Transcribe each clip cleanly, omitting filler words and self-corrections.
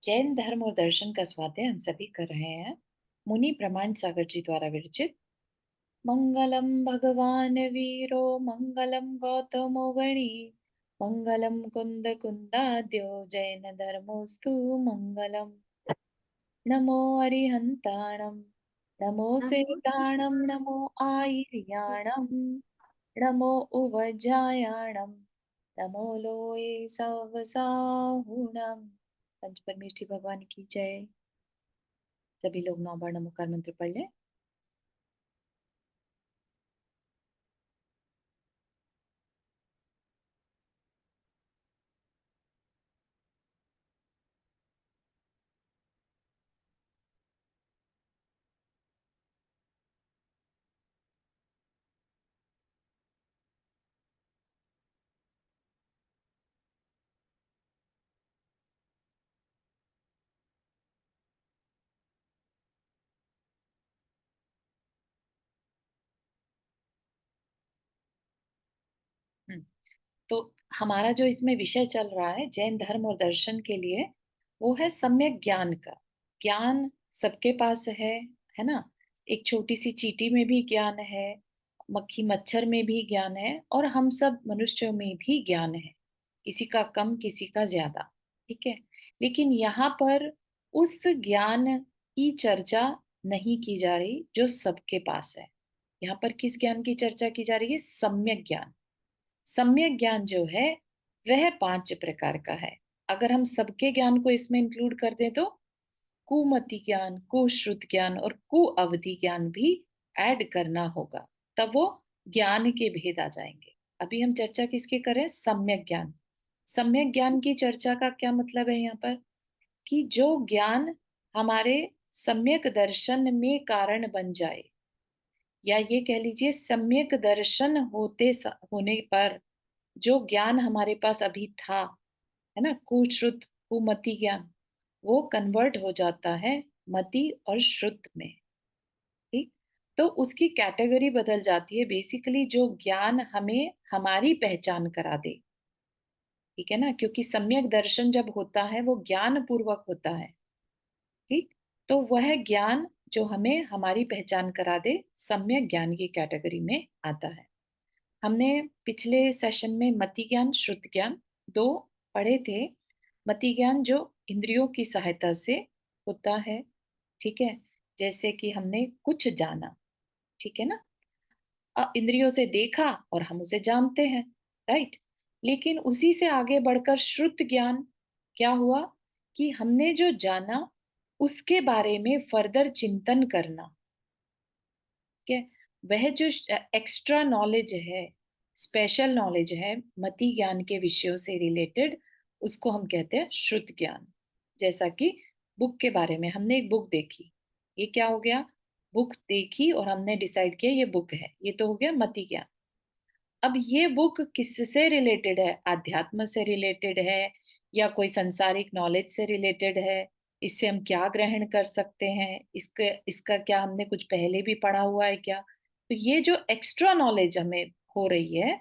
जैन धर्म और दर्शन का स्वाध्याय हम सभी कर रहे हैं। मुनि प्रमाण सागर जी द्वारा विरचित। मंगलम भगवान वीरो मंगलम गौतमो गणी मंगलम कुंद कुंदाद्यो जैन धर्मोस्तु मंगलम। नमो अरिहंताणम नमो सेताणम नमो आयर्याणम नमो उवजायाणम नमो लोये सवसाहुणम। पंच परमेष्ठी भगवान की जय। सभी लोग 9 बार नमोकार मंत्र पढ़ लें। हम्म, तो हमारा जो इसमें विषय चल रहा है जैन धर्म और दर्शन के लिए, वो है सम्यक ज्ञान का। ज्ञान सबके पास है ना। एक छोटी सी चींटी में भी ज्ञान है, मक्खी मच्छर में भी ज्ञान है, और हम सब मनुष्यों में भी ज्ञान है। किसी का कम किसी का ज्यादा, ठीक है। लेकिन यहाँ पर उस ज्ञान की चर्चा नहीं की जा रही जो सबके पास है। यहाँ पर किस ज्ञान की चर्चा की जा रही है? सम्यक ज्ञान। सम्यक ज्ञान जो है वह 5 प्रकार का है। अगर हम सबके ज्ञान को इसमें इंक्लूड कर दें तो कुमति ज्ञान, कुश्रुत ज्ञान और कुअवधि ज्ञान भी ऐड करना होगा, तब वो ज्ञान के भेद आ जाएंगे। अभी हम चर्चा किसके करें? सम्यक ज्ञान। सम्यक ज्ञान की चर्चा का क्या मतलब है यहाँ पर? कि जो ज्ञान हमारे सम्यक दर्शन में कारण बन जाए, या ये कह लीजिए सम्यक दर्शन होने पर जो ज्ञान हमारे पास अभी था, है ना, कुश्रुत कुमति ज्ञान, वो कन्वर्ट हो जाता है मति और श्रुत में। ठीक। तो उसकी कैटेगरी बदल जाती है। बेसिकली जो ज्ञान हमें हमारी पहचान करा दे, ठीक है ना, क्योंकि सम्यक दर्शन जब होता है वो ज्ञान पूर्वक होता है। ठीक। तो वह ज्ञान जो हमें हमारी पहचान करा दे सम्यक ज्ञान की कैटेगरी में आता है। हमने पिछले सेशन में मति ज्ञान श्रुत ज्ञान दो पढ़े थे। मति ज्ञान जो इंद्रियों की सहायता से होता है, ठीक है। जैसे कि हमने कुछ जाना, ठीक है ना, इंद्रियों से देखा और हम उसे जानते हैं, राइट। लेकिन उसी से आगे बढ़कर श्रुत ज्ञान क्या हुआ? कि हमने जो जाना उसके बारे में फर्दर चिंतन करना, ठीक है। वह जो एक्स्ट्रा नॉलेज है, स्पेशल नॉलेज है मति ज्ञान के विषयों से रिलेटेड, उसको हम कहते हैं श्रुत ज्ञान। जैसा कि बुक के बारे में हमने एक बुक देखी, ये क्या हो गया? बुक देखी और हमने डिसाइड किया ये बुक है, ये तो हो गया मति ज्ञान। अब ये बुक किससे रिलेटेड है? आध्यात्म से रिलेटेड है या कोई संसारिक नॉलेज से रिलेटेड है? इससे हम क्या ग्रहण कर सकते हैं? इसका क्या हमने कुछ पहले भी पढ़ा हुआ है क्या? तो ये जो एक्स्ट्रा नॉलेज हमें हो रही है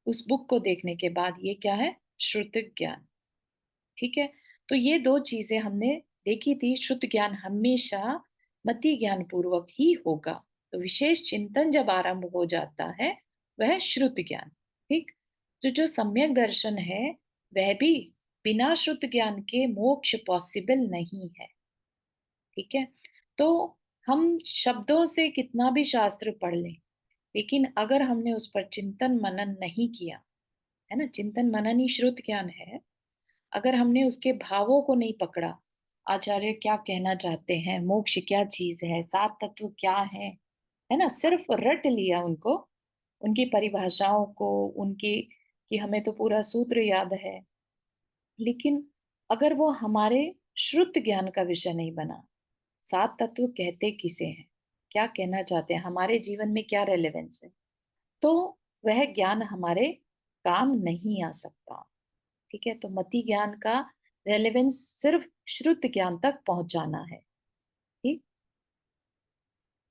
उस बुक को देखने के बाद, ये क्या है? श्रुत ज्ञान। ठीक है। तो ये दो चीजें हमने देखी थी। श्रुत ज्ञान हमेशा मति ज्ञान पूर्वक ही होगा। तो विशेष चिंतन जब आरंभ हो जाता है वह श्रुत ज्ञान। ठीक। तो जो सम्यक दर्शन है वह भी बिना श्रुत ज्ञान के मोक्ष पॉसिबल नहीं है। ठीक है। तो हम शब्दों से कितना भी शास्त्र पढ़ लें, लेकिन अगर हमने उस पर चिंतन मनन नहीं किया, है ना, चिंतन मनन ही श्रुत ज्ञान है। अगर हमने उसके भावों को नहीं पकड़ा, आचार्य क्या कहना चाहते हैं, मोक्ष क्या चीज है, सात तत्व क्या है ना, सिर्फ रट लिया उनको, उनकी परिभाषाओं को, उनकी, कि हमें तो पूरा सूत्र याद है, लेकिन अगर वो हमारे श्रुत ज्ञान का विषय नहीं बना, सात तत्व कहते किसे हैं, क्या कहना चाहते हैं, हमारे जीवन में क्या रेलेवेंस है, तो वह ज्ञान हमारे काम नहीं आ सकता। ठीक है। तो मति ज्ञान का रेलेवेंस सिर्फ श्रुत ज्ञान तक पहुंचाना है। ठीक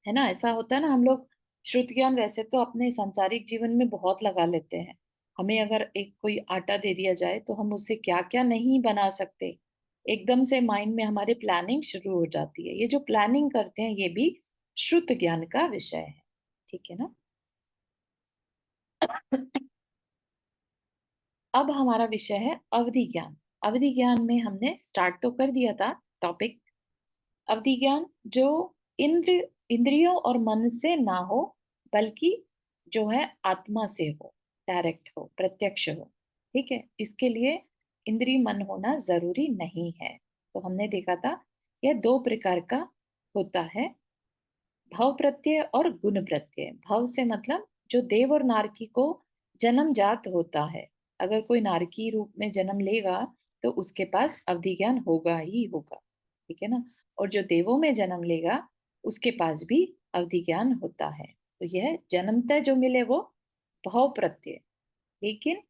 है ना। ऐसा होता है ना, हम लोग श्रुत ज्ञान वैसे तो अपने सांसारिक जीवन में बहुत लगा लेते हैं। हमें अगर एक कोई आटा दे दिया जाए तो हम उससे क्या क्या नहीं बना सकते, एकदम से माइंड में हमारे प्लानिंग शुरू हो जाती है। ये जो प्लानिंग करते हैं ये भी श्रुत ज्ञान का विषय है। ठीक है ना। अब हमारा विषय है अवधि ज्ञान। अवधि ज्ञान में हमने स्टार्ट तो कर दिया था टॉपिक। अवधि ज्ञान जो इंद्रियों और मन से ना हो, बल्कि जो है आत्मा से हो, डायरेक्ट हो, प्रत्यक्ष हो। ठीक है, इसके लिए इंद्रिय मन होना जरूरी नहीं है। तो हमने देखा था यह दो प्रकार का होता है, भव प्रत्यय और गुण प्रत्यय। भव से मतलब जो देव और नारकी को जन्मजात होता है। अगर कोई नारकी रूप में जन्म लेगा तो उसके पास अवधि ज्ञान होगा ही होगा। ठीक है ना। और जो देवों में जन्म लेगा उसके पास भी अवधि ज्ञान होता है। तो यह जन्मतः जो मिले वो भव प्रत्यय। लेकिन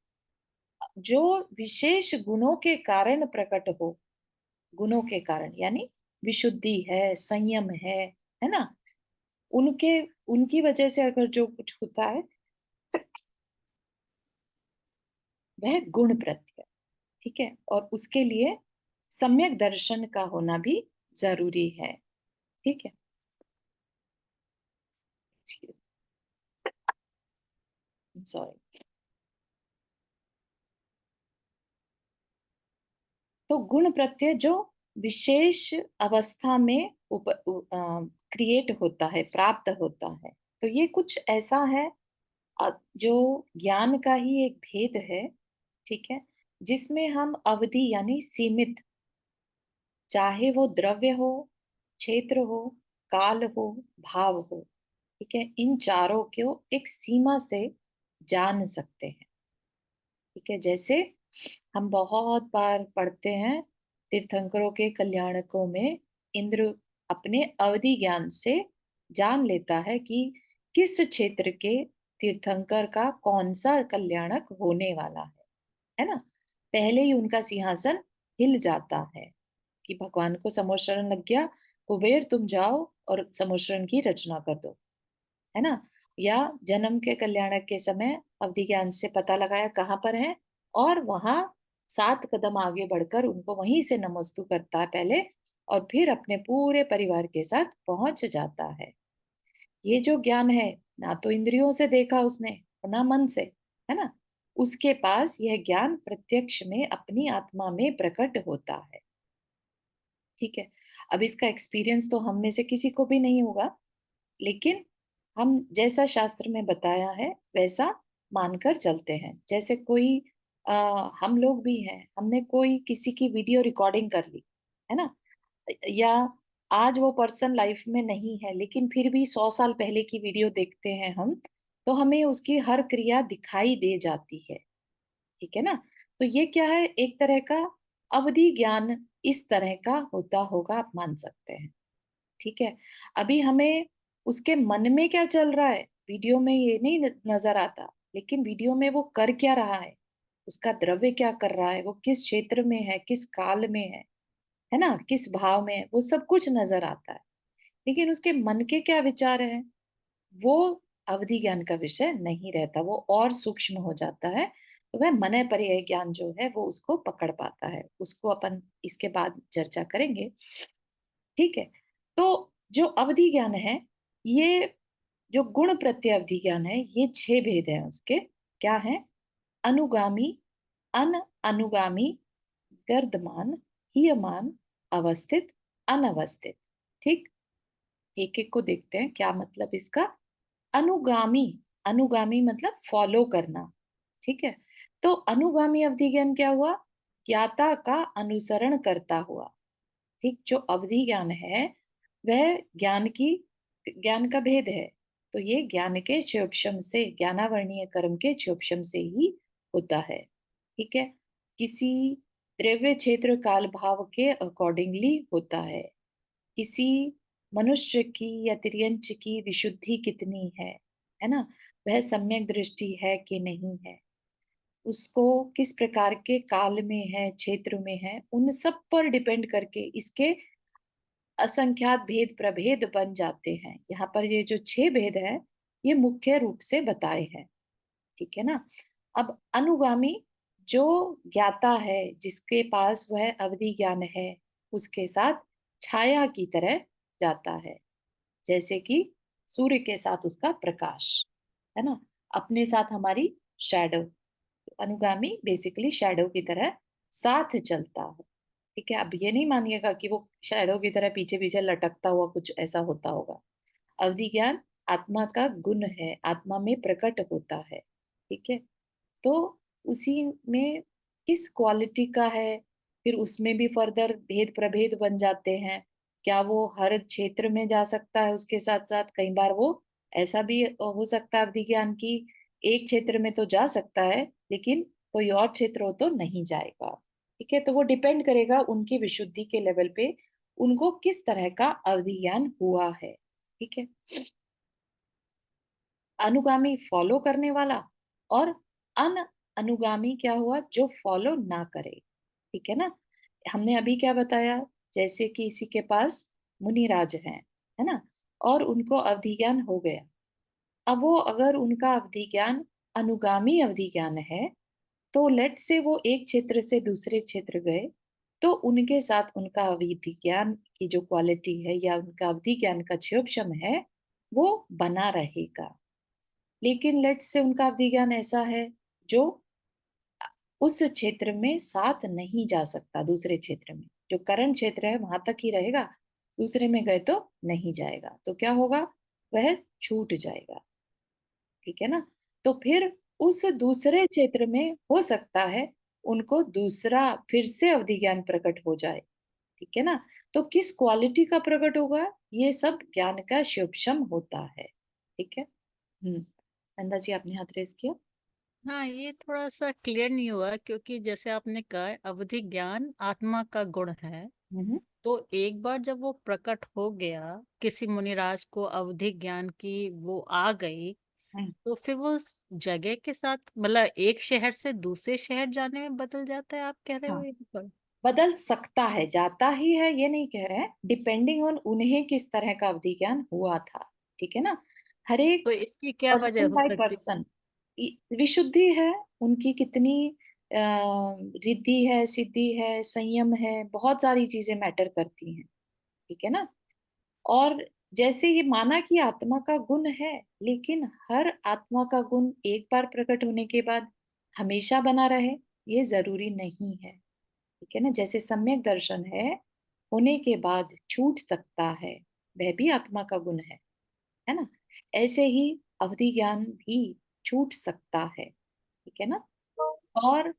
जो विशेष गुणों के कारण प्रकट हो, गुणों के कारण यानी विशुद्धि है, संयम है ना, उनके उनकी वजह से अगर जो कुछ होता है वह गुण प्रत्यय। ठीक है, और उसके लिए सम्यक दर्शन का होना भी जरूरी है। ठीक है। सॉरी। तो गुण प्रत्यय जो विशेष अवस्था में क्रिएट होता है, प्राप्त होता है। तो ये कुछ ऐसा है जो ज्ञान का ही एक भेद है। ठीक है, जिसमें हम अवधि यानी सीमित, चाहे वो द्रव्य हो, क्षेत्र हो, काल हो, भाव हो, ठीक है, इन चारों को एक सीमा से जान सकते हैं। ठीक है, जैसे हम बहुत बार पढ़ते हैं तीर्थंकरों के कल्याणकों में, इंद्र अपने अवधि ज्ञान से जान लेता है कि किस क्षेत्र के तीर्थंकर का कौन सा कल्याणक होने वाला है ना। पहले ही उनका सिंहासन हिल जाता है कि भगवान को समोशरण लग गया, कुबेर तुम जाओ और समोशरण की रचना कर दो, है ना। या जन्म के कल्याणक के समय अवधि ज्ञान से पता लगाया कहाँ पर है, और वहां 7 कदम आगे बढ़कर उनको वहीं से नमस्तु करता है पहले, और फिर अपने पूरे परिवार के साथ पहुंच जाता है। ये जो ज्ञान है, ना तो इंद्रियों से देखा उसने और ना मन से, है ना, उसके पास यह ज्ञान प्रत्यक्ष में अपनी आत्मा में प्रकट होता है। ठीक है, अब इसका एक्सपीरियंस तो हम में से किसी को भी नहीं होगा, लेकिन हम जैसा शास्त्र में बताया है वैसा मानकर चलते हैं। जैसे कोई हम लोग भी हैं, हमने कोई किसी की वीडियो रिकॉर्डिंग कर ली, है ना, या आज वो पर्सन लाइफ में नहीं है लेकिन फिर भी 100 साल पहले की वीडियो देखते हैं हम, तो हमें उसकी हर क्रिया दिखाई दे जाती है। ठीक है ना। तो ये क्या है, एक तरह का अवधि ज्ञान इस तरह का होता होगा, आप मान सकते हैं। ठीक है, अभी हमें उसके मन में क्या चल रहा है वीडियो में ये नहीं नजर आता, लेकिन वीडियो में वो कर क्या रहा है, उसका द्रव्य क्या कर रहा है, वो किस क्षेत्र में है, किस काल में है ना, किस भाव में है, वो सब कुछ नजर आता है। लेकिन उसके मन के क्या विचार हैं, वो अवधि ज्ञान का विषय नहीं रहता, वो और सूक्ष्म हो जाता है। तो वह मन पर्याय ज्ञान जो है वो उसको पकड़ पाता है, उसको अपन इसके बाद चर्चा करेंगे। ठीक है, तो जो अवधि ज्ञान है, ये जो गुण प्रत्यय अवधि ज्ञान है, ये 6 भेद हैं उसके। क्या है? अनुगामी, अन अनुगामी, गर्दमान, हीयमान, अवस्थित, अनवस्थित। ठीक, एक एक को देखते हैं क्या मतलब इसका। अनुगामी, अनुगामी मतलब फॉलो करना। ठीक है, तो अनुगामी अवधि ज्ञान क्या हुआ? ज्ञाता का अनुसरण करता हुआ। ठीक, जो अवधि ज्ञान है वह ज्ञान का भेद है। तो ये ज्ञान के क्षोभशम से, ज्ञानावर्णीय कर्म के क्षोभशम से ही होता है। ठीक है, किसी द्रव्य क्षेत्र काल भाव के अकॉर्डिंगली होता है। किसी मनुष्य की या तिर्यंच की विशुद्धि कितनी है ना, वह सम्यक दृष्टि है कि नहीं है, उसको किस प्रकार के काल में है, क्षेत्र में है, उन सब पर डिपेंड करके इसके असंख्यात भेद प्रभेद बन जाते हैं। यहाँ पर ये जो 6 भेद हैं ये मुख्य रूप से बताए हैं। ठीक है ना। अब अनुगामी जो ज्ञाता है, जिसके पास वह अवधि ज्ञान है, उसके साथ छाया की तरह जाता है, जैसे कि सूर्य के साथ उसका प्रकाश, है ना? अपने साथ हमारी शैडो, अनुगामी बेसिकली शैडो की तरह साथ चलता है। ठीक है, अब ये नहीं मानिएगा कि वो शैडो की तरह पीछे पीछे लटकता हुआ कुछ ऐसा होता होगा। अवधि ज्ञान आत्मा का गुण है, आत्मा में प्रकट होता है। ठीक है, तो उसी में किस क्वालिटी का है, फिर उसमें भी फर्दर भेद प्रभेद बन जाते हैं। क्या वो हर क्षेत्र में जा सकता है उसके साथ साथ? कई बार वो ऐसा भी हो सकता है अवधि ज्ञान की, एक क्षेत्र में तो जा सकता है लेकिन कोई और क्षेत्र हो तो नहीं जाएगा। ठीक है, तो वो डिपेंड करेगा उनकी विशुद्धि के लेवल पे, उनको किस तरह का अवधि ज्ञान हुआ है। ठीक है, अनुगामी फॉलो करने वाला, और अन अनुगामी क्या हुआ, जो फॉलो ना करे। ठीक है ना? हमने अभी क्या बताया, जैसे कि किसी के पास मुनिराज है ना, और उनको अवधि ज्ञान हो गया। अब वो अगर उनका अवधि ज्ञान अनुगामी अवधि ज्ञान है, तो लेट से वो एक क्षेत्र से दूसरे क्षेत्र गए, तो उनके साथ उनका अवधि ज्ञान की जो क्वालिटी है या उनका अवधि ज्ञान का क्षोभशम है, वो बना रहेगा। लेकिन लेट से उनका अवधि ज्ञान ऐसा है जो उस क्षेत्र में साथ नहीं जा सकता, दूसरे क्षेत्र में जो करंट क्षेत्र है वहां तक ही रहेगा, दूसरे में गए तो नहीं जाएगा, तो क्या होगा, वह छूट जाएगा। ठीक है ना? तो फिर उस दूसरे क्षेत्र में हो सकता है उनको दूसरा फिर से अवधि ज्ञान प्रकट हो जाए। ठीक है ना? तो किस क्वालिटी का प्रकट होगा, ये सब ज्ञान का शुभशम होता है। ठीक है। नंदा जी, आपने हाथ रेस किया। हाँ, ये थोड़ा सा क्लियर नहीं हुआ, क्योंकि जैसे आपने कहा अवधि ज्ञान आत्मा का गुण है। हम्म। तो एक बार जब वो प्रकट हो गया, किसी मुनिराज को अवधि ज्ञान की वो आ गई, हम्म। तो फिर वो उस जगह के साथ, मतलब एक शहर से दूसरे शहर जाने में बदल जाता है, आप कह रहे हो हाँ, यहाँ पर? बदल सकता है, जाता ही है ये नहीं कह रहे हैं, डिपेंडिंग ऑन उन्हें किस तरह का अवधि ज्ञान हुआ था। ठीक है ना? हर एक तो इसकी क्या वजह पर्सन हो बाय सकती है? पर्सन विशुद्धि है, उनकी कितनी रिद्धि है, सिद्धि है, संयम है, बहुत सारी चीजें मैटर करती हैं। ठीक है ना? और जैसे ये माना कि आत्मा का गुण है, लेकिन हर आत्मा का गुण एक बार प्रकट होने के बाद हमेशा बना रहे, ये जरूरी नहीं है। ठीक है ना? जैसे सम्यक दर्शन होने के बाद छूट सकता है, वह भी आत्मा का गुण है ना? ऐसे ही अवधि ज्ञान भी छूट सकता है। ठीक है ना? और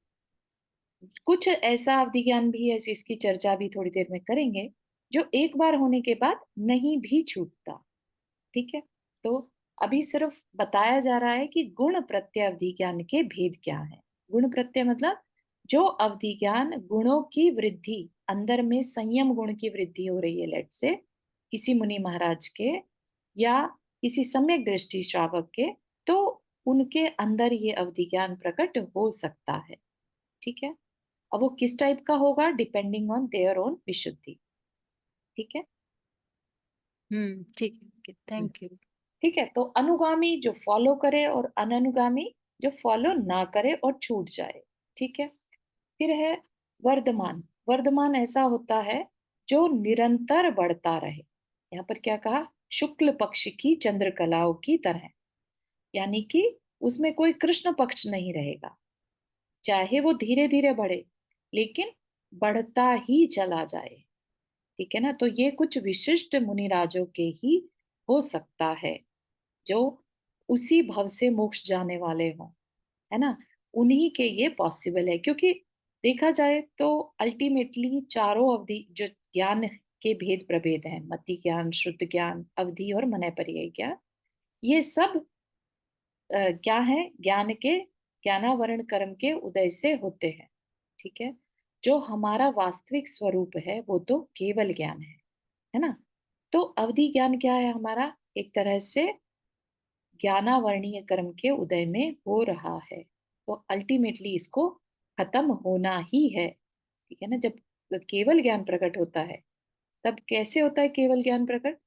कुछ ऐसा अवधि ज्ञान भी है जिसकी चर्चा भी थोड़ी देर में करेंगे, जो एक बार होने के बाद नहीं भी छूटता। ठीक है, तो अभी सिर्फ बताया जा रहा है कि गुण प्रत्यय अवधि ज्ञान के भेद क्या है। गुण प्रत्यय मतलब जो अवधि ज्ञान गुणों की वृद्धि, अंदर में संयम गुण की वृद्धि हो रही है, लेट से किसी मुनि महाराज के या किसी सम्यक दृष्टि श्रावक के, तो उनके अंदर ये अवधि ज्ञान प्रकट हो सकता है। ठीक है, अब वो किस टाइप का होगा, डिपेंडिंग ऑन देयर ओन विशुद्धि। ठीक है। ठीक है, ठीक है, हम्म। Thank you. ठीक है, तो अनुगामी जो फॉलो करे और अननुगामी जो फॉलो ना करे और छूट जाए। ठीक है, फिर है वर्धमान। वर्धमान ऐसा होता है जो निरंतर बढ़ता रहे। यहाँ पर क्या कहा, शुक्ल पक्ष की चंद्रकलाओं की तरह, यानी कि उसमें कोई कृष्ण पक्ष नहीं रहेगा, चाहे वो धीरे धीरे बढ़े लेकिन बढ़ता ही चला जाए। ठीक है ना? तो ये कुछ विशिष्ट मुनिराजों के ही हो सकता है, जो उसी भव से मोक्ष जाने वाले हों, है ना? उन्हीं के ये पॉसिबल है, क्योंकि देखा जाए तो अल्टीमेटली चारों अवधि जो ज्ञान के भेद प्रभेद हैं, मति ज्ञान, शुद्ध ज्ञान, अवधि और मनय पर्याय ज्ञान, ये सब क्या है, ज्ञान के ज्ञानावरण कर्म के उदय से होते हैं। ठीक है, जो हमारा वास्तविक स्वरूप है वो तो केवल ज्ञान है ना? तो अवधि ज्ञान क्या है हमारा, एक तरह से ज्ञानावर्णीय कर्म के उदय में हो रहा है, तो अल्टीमेटली इसको खत्म होना ही है। ठीक है ना? जब केवल ज्ञान प्रकट होता है, तब कैसे होता है केवल ज्ञान प्रकट,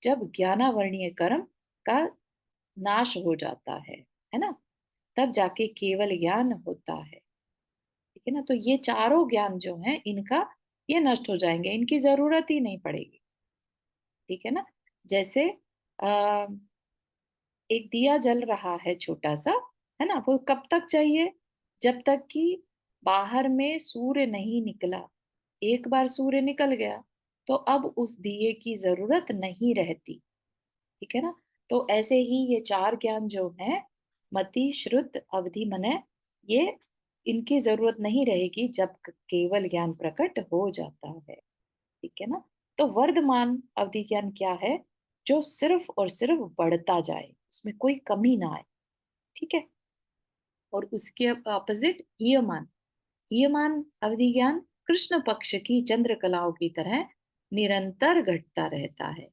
जब ज्ञानावर्णीय कर्म का नाश हो जाता है ना? तब जाके केवल ज्ञान होता है। ठीक है ना। तो ये चारों ज्ञान जो है इनका ये नष्ट हो जाएंगे, इनकी जरूरत ही नहीं पड़ेगी। ठीक है ना। जैसे आ, एक दिया जल रहा है छोटा सा, है ना, वो कब तक चाहिए? जब तक कि बाहर में सूर्य नहीं निकला। एक बार सूर्य निकल गया तो अब उस दिए की जरूरत नहीं रहती। ठीक है ना। तो ऐसे ही ये चार ज्ञान जो है, मति श्रुत अवधि मनय, ये इनकी जरूरत नहीं रहेगी जब केवल ज्ञान प्रकट हो जाता है। ठीक है ना। तो वर्धमान अवधि ज्ञान क्या है? जो सिर्फ और सिर्फ बढ़ता जाए, उसमें कोई कमी ना आए। ठीक है। और उसके ऑपोजिट हीयमान। हीयमान अवधि ज्ञान कृष्ण पक्ष की चंद्र कलाओं की तरह निरंतर घटता रहता है।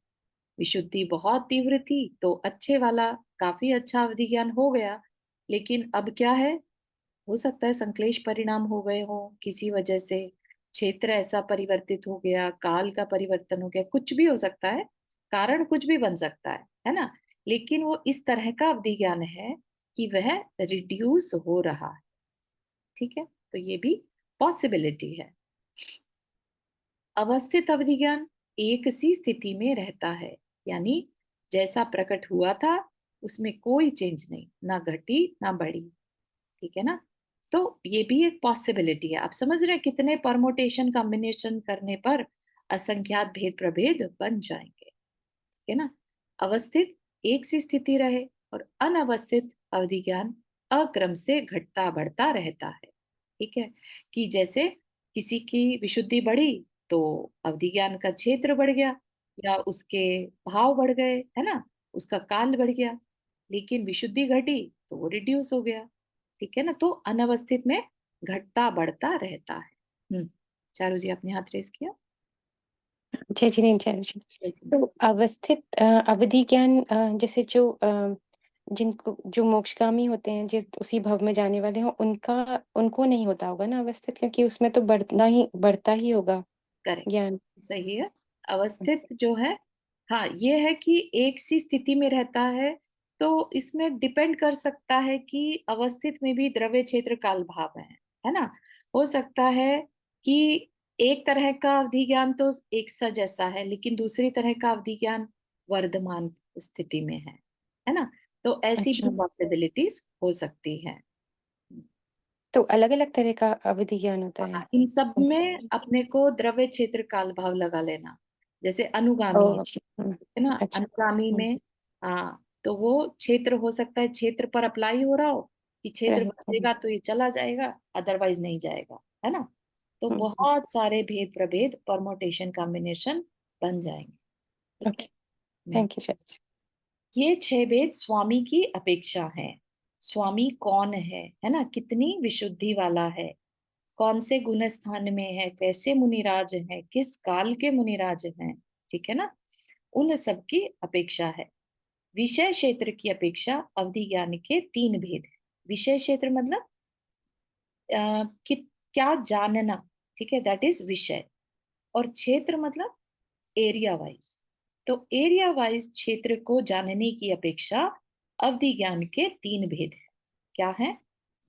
विशुद्धि बहुत तीव्र थी तो अच्छे वाला काफी अच्छा अवधि ज्ञान हो गया, लेकिन अब क्या है? हो सकता है संश्लेष परिणाम हो गए हो किसी वजह से, क्षेत्र ऐसा परिवर्तित हो गया, काल का परिवर्तन हो गया, कुछ भी हो सकता है, कारण कुछ भी बन सकता है ना। लेकिन वो इस तरह का अवधि ज्ञान है कि वह रिड्यूस हो रहा है। ठीक है। तो ये भी पॉसिबिलिटी है। अवस्थित अवधि ज्ञान एक सी स्थिति में रहता है, यानी जैसा प्रकट हुआ था उसमें कोई चेंज नहीं, ना घटी ना बढ़ी। ठीक है ना। तो ये भी एक पॉसिबिलिटी है। आप समझ रहे हैं कितने परमोटेशन कॉम्बिनेशन करने पर असंख्यात भेद प्रभेद बन जाएंगे। ठीक है ना। अवस्थित एक सी स्थिति रहे और अनवस्थित अवधि ज्ञान अक्रम से घटता बढ़ता रहता है। ठीक है। कि जैसे किसी की विशुद्धि बढ़ी तो अवधि ज्ञान का क्षेत्र बढ़ गया, या उसके भाव बढ़ गए, है ना, उसका काल बढ़ गया। लेकिन विशुद्धि घटी तो वो रिड्यूस हो गया। ठीक है ना। तो अनवस्थित में घटता बढ़ता रहता है। चारू जी आपने हाथ रेस किया। जय जी, नहीं जय जी। तो अवस्थित अवधि ज्ञान जैसे जो जिनको जो मोक्षगामी होते हैं, जिस उसी भव में जाने वाले हों, उनका उनको नहीं होता होगा ना अवस्थित, क्योंकि उसमें तो बढ़ता ही होगा करेक्ट। ज्ञान। सही है। अवस्थित जो है, हाँ, ये है कि एक सी स्थिति में रहता है। तो इसमें डिपेंड कर सकता है कि अवस्थित में भी द्रव्य क्षेत्र काल भाव है ना। हो सकता है कि एक तरह का अवधि ज्ञान तो एक सा जैसा है, लेकिन दूसरी तरह का अवधि ज्ञान वर्धमान स्थिति में है ना। तो ऐसी भी अच्छा, पॉसिबिलिटीज हो सकती है। तो अलग-अलग तरह का अवधि ज्ञान होता है? हाँ, इन सब में अपने को द्रव्य क्षेत्र काल भाव लगा लेना। जैसे अनुगामी ओह! है ना, अच्छा। अनुगामी हुँ, में, हाँ, तो वो क्षेत्र हो सकता है क्षेत्र पर अप्लाई हो रहा हो कि क्षेत्र राइट। बढ़ेगा तो ये चला जाएगा, अदरवाइज नहीं जाएगा, है ना। तो हुँ, बहुत सारे भेद प्रभेद परमोटेशन कॉम्बिनेशन बन जाएंगे। ठीक है। ओके, थैंक यू जज। ये छह भेद स्वामी की अपेक्षा है। स्वामी कौन है ना, कितनी विशुद्धि वाला है, कौन से गुण स्थान में है, कैसे मुनिराज है, किस काल के मुनिराज हैं। ठीक है ना। उन सब की अपेक्षा है। विषय क्षेत्र की अपेक्षा अवधि ज्ञान के तीन भेद है। विषय क्षेत्र मतलब कि क्या जानना। ठीक है, दैट इज विषय। और क्षेत्र मतलब एरिया वाइज। तो एरिया वाइज क्षेत्र को जानने की अपेक्षा अवधि ज्ञान के तीन भेद है। क्या है?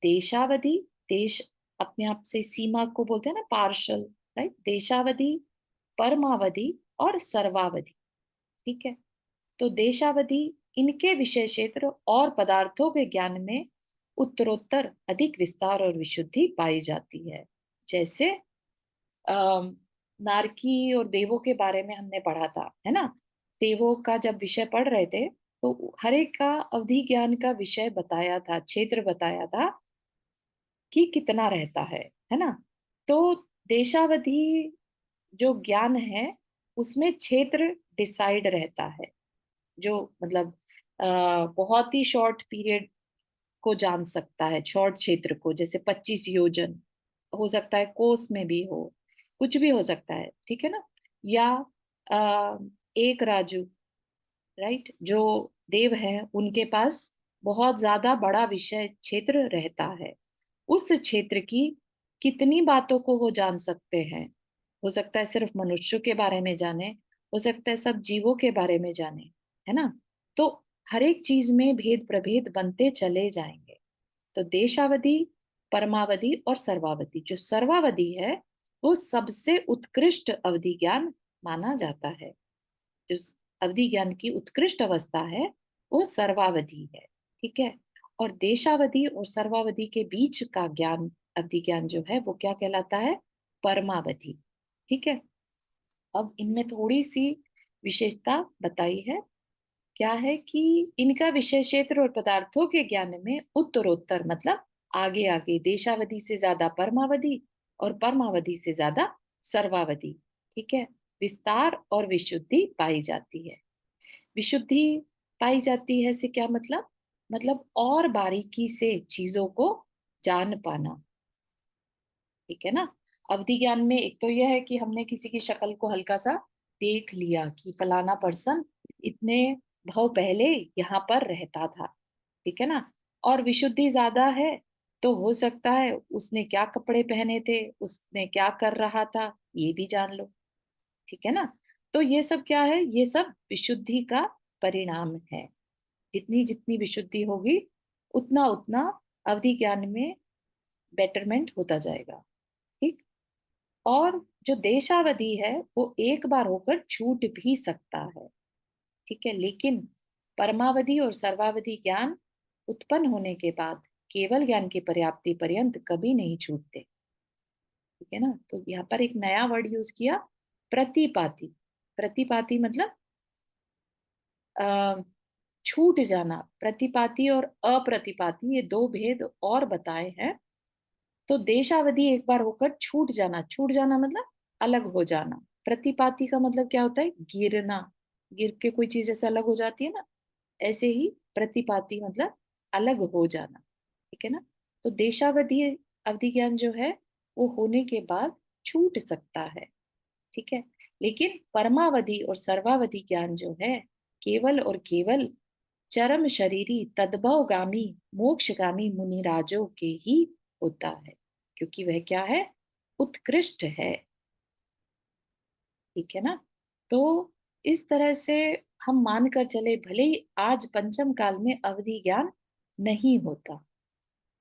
देशावधि, देश अपने आप से सीमा को बोलते हैं ना, पार्शल, राइट। देशावधि, परमावधि और सर्वावधि। ठीक है। तो देशावधि, इनके विषय क्षेत्र और पदार्थों के ज्ञान में उत्तरोत्तर अधिक विस्तार और विशुद्धि पाई जाती है। जैसे नारकी और देवों के बारे में हमने पढ़ा था, है ना। देवों का जब विषय पढ़ रहे थे तो हर एक का अवधि ज्ञान का विषय बताया था, क्षेत्र बताया था कि कितना रहता है ना। तो देशावधि जो ज्ञान है उसमें क्षेत्र डिसाइड रहता है। जो मतलब बहुत ही शॉर्ट पीरियड को जान सकता है, शॉर्ट क्षेत्र को, जैसे 25 योजन हो सकता है, कोस में भी हो, कुछ भी हो सकता है। ठीक है ना। या आ, एक राजू, राइट, जो देव है उनके पास बहुत ज्यादा बड़ा विषय क्षेत्र रहता है। उस क्षेत्र की कितनी बातों को वो जान सकते हैं? हो सकता है सिर्फ मनुष्य के बारे में जाने, हो सकता है सब जीवों के बारे में जाने, है ना। तो हर एक चीज में भेद प्रभेद बनते चले जाएंगे। तो देशावधि परमावधि और सर्वावधि। जो सर्वावधि है वो सबसे उत्कृष्ट अवधि ज्ञान माना जाता है। जो अवधि ज्ञान की उत्कृष्ट अवस्था है वो सर्वावधि है, ठीक है। और देशावधि और सर्वावधि के बीच का ज्ञान, अवधि ज्ञान जो है वो क्या कहलाता है? परमावधि, ठीक है। अब इनमें थोड़ी सी विशेषता बताई है। क्या है कि इनका विषय क्षेत्र और पदार्थों के ज्ञान में उत्तरोत्तर मतलब आगे आगे, देशावधि से ज्यादा परमावधि और परमावधि से ज्यादा सर्वावधि, ठीक है, विस्तार और विशुद्धि पाई जाती है। विशुद्धि पाई जाती है से क्या मतलब? मतलब और बारीकी से चीजों को जान पाना, ठीक है ना। अवधि ज्ञान में एक तो यह है कि हमने किसी की शक्ल को हल्का सा देख लिया कि फलाना पर्सन इतने भाव पहले यहाँ पर रहता था, ठीक है ना। और विशुद्धि ज्यादा है तो हो सकता है उसने क्या कपड़े पहने थे, उसने क्या कर रहा था, ये भी जान लो, ठीक है ना। तो ये सब क्या है? ये सब विशुद्धि का परिणाम है। जितनी जितनी विशुद्धि होगी उतना उतना अवधि ज्ञान में बेटरमेंट होता जाएगा, ठीक। और जो देशावधि है वो एक बार होकर छूट भी सकता है, ठीक है, लेकिन परमावधि और सर्वावधि ज्ञान उत्पन्न होने के बाद केवल ज्ञान की पर्याप्ति पर्यंत कभी नहीं छूटते, ठीक है ना। तो यहाँ पर एक नया वर्ड यूज किया, प्रतिपाती। प्रतिपाती मतलब अ, छूट जाना। प्रतिपाती और अप्रतिपाती ये दो भेद और बताए हैं। तो देशावधि एक बार होकर छूट जाना, छूट जाना मतलब अलग हो जाना। प्रतिपाती का मतलब क्या होता है? गिरना। गिर के कोई चीज ऐसे अलग हो जाती है ना, ऐसे ही प्रतिपाती मतलब अलग हो जाना, ठीक है ना। तो देशावधि अवधि ज्ञान जो है वो होने के बाद छूट सकता है, ठीक है। लेकिन परमावधि और सर्वावधि ज्ञान जो है केवल और केवल चरम शरीरी तद्भवगामी मोक्षगामी मुनिराजों के ही होता है, क्योंकि वह क्या है? उत्कृष्ट है, ठीक है ना। तो इस तरह से हम मानकर चले, भले ही आज पंचम काल में अवधि ज्ञान नहीं होता,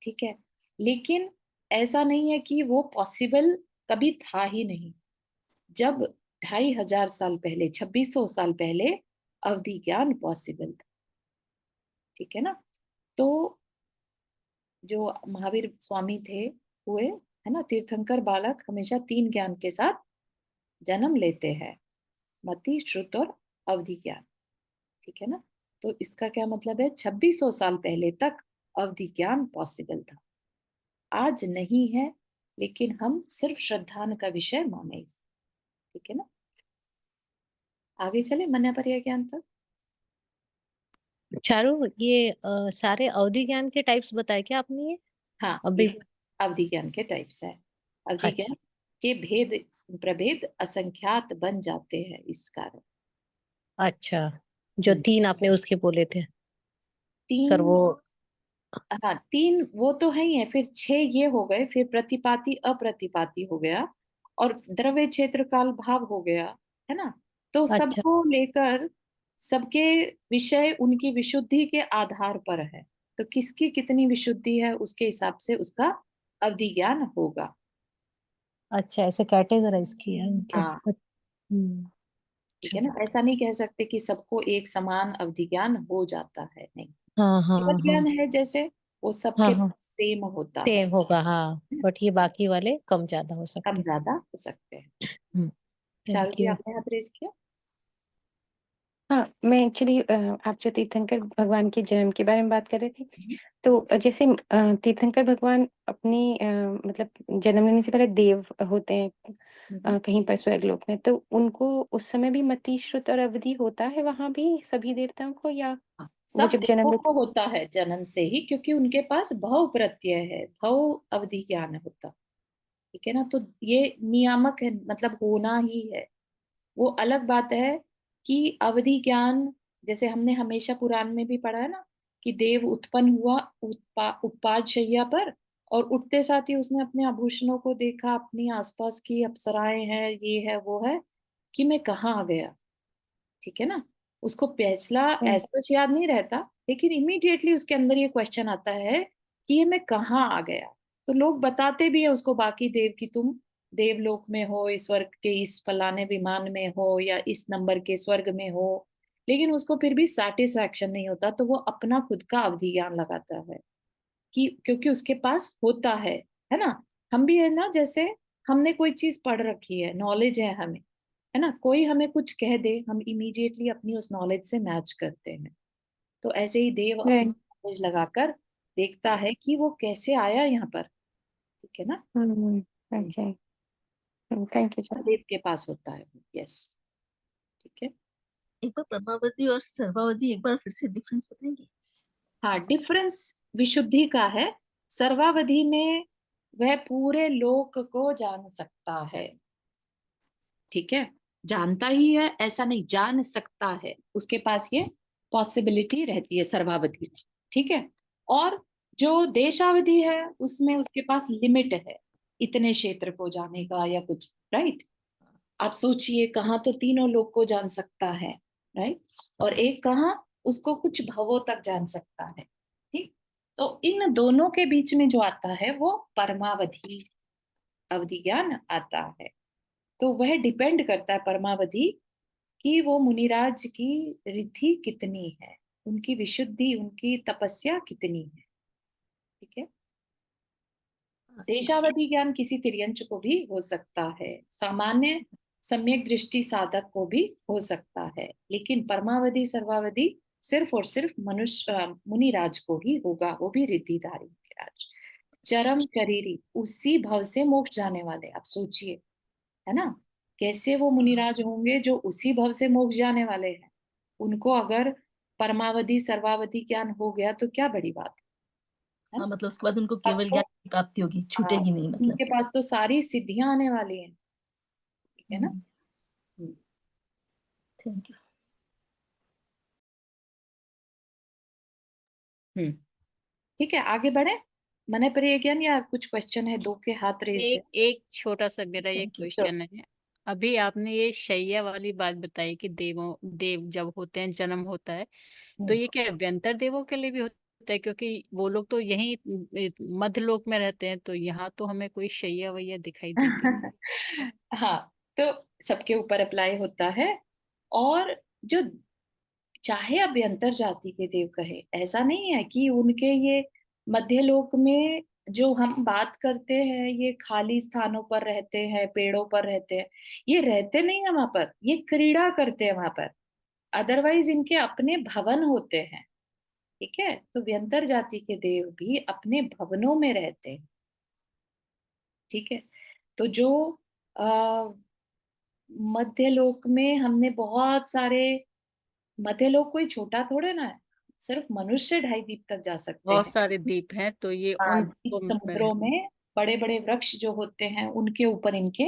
ठीक है, लेकिन ऐसा नहीं है कि वो पॉसिबल कभी था ही नहीं। जब 2500 साल पहले, 2600 साल पहले अवधि ज्ञान पॉसिबल था, ठीक है ना। तो जो महावीर स्वामी थे हुए, है ना, तीर्थंकर बालक हमेशा तीन ज्ञान के साथ जन्म लेते हैं, मति, श्रुत और अवधि ज्ञान, ठीक है ना। तो इसका क्या मतलब है? 2600 साल पहले तक अवधि ज्ञान पॉसिबल था, आज नहीं है, लेकिन हम सिर्फ श्रद्धान का विषय माने इसे, ठीक है ना। आगे चले मन्यापर्य ज्ञान तक। चारू, ये सारे अवधि ज्ञान के टाइप्स बताए क्या आपने? ये हाँ, ये अभी सब अवधि ज्ञान के टाइप्स है। अवधि अच्छा। ज्ञान के भेद प्रभेद असंख्यात बन जाते हैं इस कारण। अच्छा, जो हम्म, तीन आपने उसके बोले थे सर, तीन। वो हाँ, तीन वो तो है ही है, फिर छह ये हो गए, फिर प्रतिपाती अप्रतिपाती हो गया, और द्रव्य क्षेत्र काल भाव हो गया, है ना। तो अच्छा। सबको लेकर सबके विषय उनकी विशुद्धि के आधार पर है। तो किसकी कितनी विशुद्धि है उसके हिसाब से उसका अवधि ज्ञान होगा। अच्छा, ऐसे कैटेगराइज किया है हाँ, मतलब। ठीक है चलो। ना। ऐसा नहीं कह सकते कि सबको एक समान अवधि ज्ञान हो जाता है, नहीं। हाँ हाँ केवल हाँ। ज्ञान है जैसे, वो हाँ सबके हाँ, सेम होता है, सेम होगा हाँ, बट ये बाकी वाले कम ज्यादा हो कम सकते ज्यादा हो सकते हैं। हैं। Charu thank ji, you. आपने हाथ रेज किया। हाँ, मैं एक्चुअली आप जो तीर्थंकर भगवान के जन्म के बारे में बात कर रहे थे, हम्म, तो जैसे तीर्थंकर भगवान अपनी मतलब जन्म लेने से पहले देव होते हैं हम्म। कहीं पर स्वर्गलोक में, तो उनको उस समय भी मति, श्रुत और अवधि होता है वहां भी सभी देवताओं को, या हाँ, वो सब जब जन्म देवों लेते? को होता है जन्म से ही, क्योंकि उनके पास भव प्रत्यय है, भव अवधि ज्ञान होता, ठीक है ना। तो ये नियामक है, मतलब होना ही है। वो अलग बात है कि अवधि ज्ञान, जैसे हमने हमेशा पुराण में भी पढ़ा है ना, कि देव उत्पन्न हुआ उत्पाद शैया पर, और उठते साथ ही उसने अपने आभूषणों को देखा, अपनी आसपास की अप्सराएं हैं, ये है वो है, कि मैं कहाँ आ गया, ठीक है ना। उसको पिछला हम्म, ऐसा सच याद नहीं रहता, लेकिन इमीडिएटली उसके अंदर ये क्वेश्चन आता है कि ये मैं कहाँ आ गया। तो लोग बताते भी है उसको बाकी देव कि तुम देवलोक में हो, इस स्वर्ग के इस फलाने विमान में हो या इस नंबर के स्वर्ग में हो, लेकिन उसको फिर भी सेटिस्फैक्शन नहीं होता, तो वो अपना खुद का अवधि ज्ञान लगाता है कि क्योंकि उसके पास होता है ना। हम भी है ना, जैसे हमने कोई चीज पढ़ रखी है, नॉलेज है हमें, है ना, कोई हमें कुछ कह दे, हम इमीडिएटली अपनी उस नॉलेज से मैच करते हैं। तो ऐसे ही देव अपनी राइट। नॉलेज लगाकर देखता है कि वो कैसे आया यहाँ पर, ठीक है ना। ओके, थैंक यू जी। देव के पास होता है। यस, ठीक है। एक बार प्रभावती और सर्वावधि एक बार फिर से डिफरेंस बताएंगे? हाँ, डिफरेंस विशुद्धि का है। सर्वावधि में वह पूरे लोक को जान सकता है, ठीक है, जानता ही है ऐसा नहीं, जान सकता है, उसके पास ये पॉसिबिलिटी रहती है सर्वावधि में, ठीक है। और जो देशावधि है उसमें उसके पास लिमिट है इतने क्षेत्र को जाने का या कुछ, राइट। आप सोचिए, कहाँ तो तीनों लोग को जान सकता है, राइट, और एक कहाँ उसको कुछ भवों तक जान सकता है, ठीक। तो इन दोनों के बीच में जो आता है वो परमावधि अवधि ज्ञान आता है। तो वह डिपेंड करता है परमावधि कि वो मुनिराज की रिद्धि कितनी है, उनकी विशुद्धि, उनकी तपस्या कितनी है, ठीक है। देशावधि ज्ञान किसी तिर्यंच को भी हो सकता है, सामान्य सम्यक दृष्टि साधक को भी हो सकता है, लेकिन परमावधि सर्वावधि सिर्फ और सिर्फ मनुष्य मुनिराज को ही होगा, वो भी रिद्धिधारी मुनिराज, चरम शरीरी, उसी भव से मोक्ष जाने वाले। आप सोचिए, है ना, कैसे वो मुनिराज होंगे जो उसी भव से मोक्ष जाने वाले हैं। उनको अगर परमावधि सर्वावधि ज्ञान हो गया तो क्या बड़ी बात है हाँ, ना। मतलब उसके बाद उनको पास केवल तो ज्ञान की प्राप्ति होगी, हाँ, छूटेगी नहीं मतलब। उनके पास तो सारी सिद्धियां आने वाली हैं, ठीक है ना। Thank you. ठीक है, आगे बढ़े। मन पर ज्ञान या कुछ क्वेश्चन है? दो के हाथ रेज्ड है। एक छोटा सा मेरा ये Thank you. क्वेश्चन है। अभी आपने ये शैया वाली बात बताई कि देव जब होते हैं, जन्म होता है, तो ये क्या अभ्यंतर देवों के लिए भी होता है? क्योंकि वो लोग तो यहीं मध्यलोक में रहते हैं, तो यहाँ तो हमें कोई शैया वैया दिखाई देती नहीं। हाँ, तो सबके ऊपर अप्लाई होता है। और जो चाहे अभ्यंतर जाति के देव कहे, ऐसा नहीं है कि उनके ये मध्यलोक में जो हम बात करते हैं ये खाली स्थानों पर रहते हैं, पेड़ों पर रहते हैं, ये रहते नहीं है वहां पर, ये क्रीड़ा करते हैं वहां पर। अदरवाइज इनके अपने भवन होते हैं, ठीक है। तो व्यंतर जाति के देव भी अपने भवनों में रहते हैं, ठीक है। तो जो आ, मध्यलोक में हमने बहुत सारे, मध्यलोक कोई छोटा थोड़े ना है, सिर्फ मनुष्य 2.5 द्वीप तक जा सकते बहुत हैं। सारे द्वीप हैं, तो ये हाँ, उन द्वीप में समुद्रों में बड़े बड़े वृक्ष जो होते हैं उनके ऊपर इनके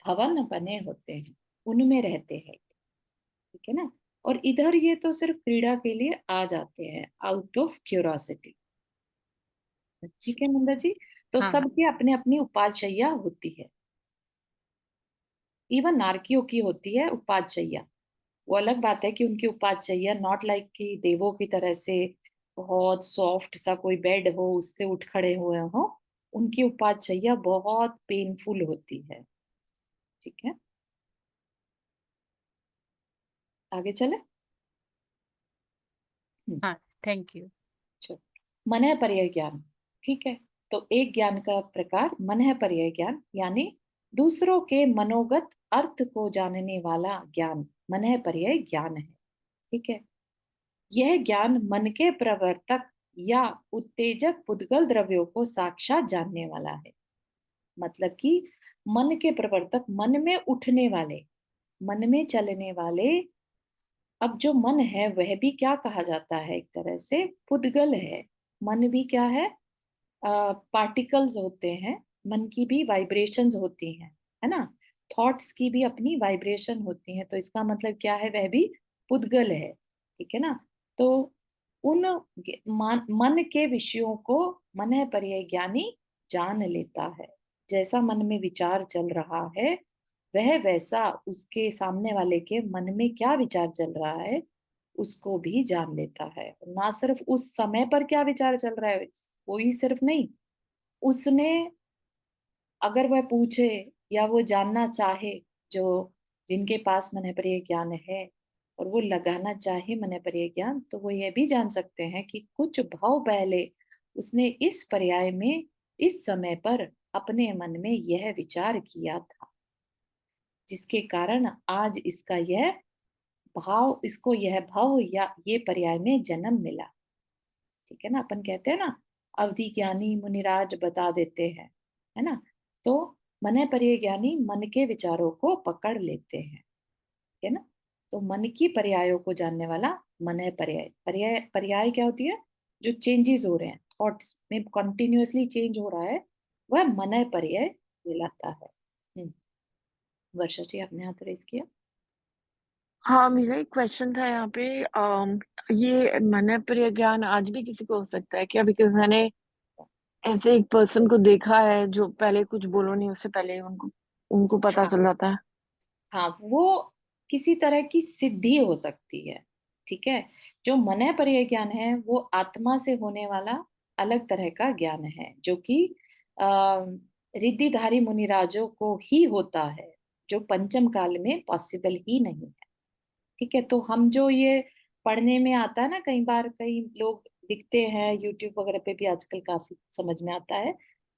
भवन बने होते हैं, उनमें रहते हैं, ठीक है ना। और इधर ये तो सिर्फ क्रीड़ा के लिए आ जाते हैं, आउट ऑफ क्यूरोसिटी, ठीक है नंदा जी। तो हाँ, सबके अपने अपनी उपाध्याया होती है, इवन नारकियों की होती है उपाध्याया। वो अलग बात है कि उनकी उपाध्याया नॉट लाइक कि देवों की तरह से बहुत सॉफ्ट सा कोई बेड हो उससे उठ खड़े हुए हो, उनकी उपाध्याया बहुत पेनफुल होती है, ठीक है। आगे चले। हाँ, थैंक यू। चलो, मनः पर्याय ज्ञान, ठीक है। तो एक ज्ञान का प्रकार मनः पर्याय ज्ञान, यानी दूसरों के मनोगत अर्थ को जानने वाला ज्ञान मनः पर्याय ज्ञान है, ठीक है। यह ज्ञान मन के प्रवर्तक या उत्तेजक पुद्गल द्रव्यों को साक्षात जानने वाला है। मतलब कि मन के प्रवर्तक, मन में उठने वाले, मन में चलने वाले। अब जो मन है वह भी क्या कहा जाता है, एक तरह से पुद्गल है। मन भी क्या है, पार्टिकल्स होते हैं, मन की भी वाइब्रेशंस होती हैं, है ना। थॉट्स की भी अपनी वाइब्रेशन होती हैं, तो इसका मतलब क्या है, वह भी पुद्गल है, ठीक है ना। तो उन मन के विषयों को मन पर्याय ज्ञानी जान लेता है। जैसा मन में विचार चल रहा है वह वैसा उसके सामने वाले के मन में क्या विचार चल रहा है उसको भी जान लेता है। ना सिर्फ उस समय पर क्या विचार चल रहा है, कोई सिर्फ नहीं, उसने अगर वह पूछे या वो जानना चाहे, जो जिनके पास मनःप्रिय ज्ञान है और वो लगाना चाहे मनःप्रिय ज्ञान, तो वो ये भी जान सकते हैं कि कुछ भाव पहले उसने इस पर्याय में इस समय पर अपने मन में यह विचार किया था, जिसके कारण आज इसको यह भाव या ये पर्याय में जन्म मिला। ठीक है ना, अपन कहते हैं ना, अवधि ज्ञानी मुनिराज बता देते हैं, है ना। तो मनःप्रिय ज्ञानी मन के विचारों को पकड़ लेते हैं, है ना। तो मन की पर्यायों को जानने वाला मनःपर्याय। पर्याय क्या होती है? जो चेंजेस हो रहे हैं, थॉट्स में कंटिन्यूअसली चेंज हो रहा है, वह मनःपर्याय कहलाता है। वर्षा जी, आपने हाथ रेज किया। हाँ, मेरा एक क्वेश्चन था यहाँ पे। ये मनःप्रिय ज्ञान आज भी किसी को हो सकता है क्या? बिकॉज मैंने ऐसे एक पर्सन को देखा है जो पहले कुछ बोलो नहीं, उससे पहले उनको उनको पता हाँ चल जाता है। हाँ, वो किसी तरह की सिद्धि हो सकती है। ठीक है, जो मनःप्रिय ज्ञान है वो आत्मा से होने वाला अलग तरह का ज्ञान है, जो कि रिद्धिधारी मुनिराजों को ही होता है, जो पंचम काल में पॉसिबल ही नहीं है। ठीक है, तो हम जो ये पढ़ने में आता है ना, कई बार कई लोग दिखते हैं यूट्यूब वगैरह पे भी, आजकल काफी समझ में आता है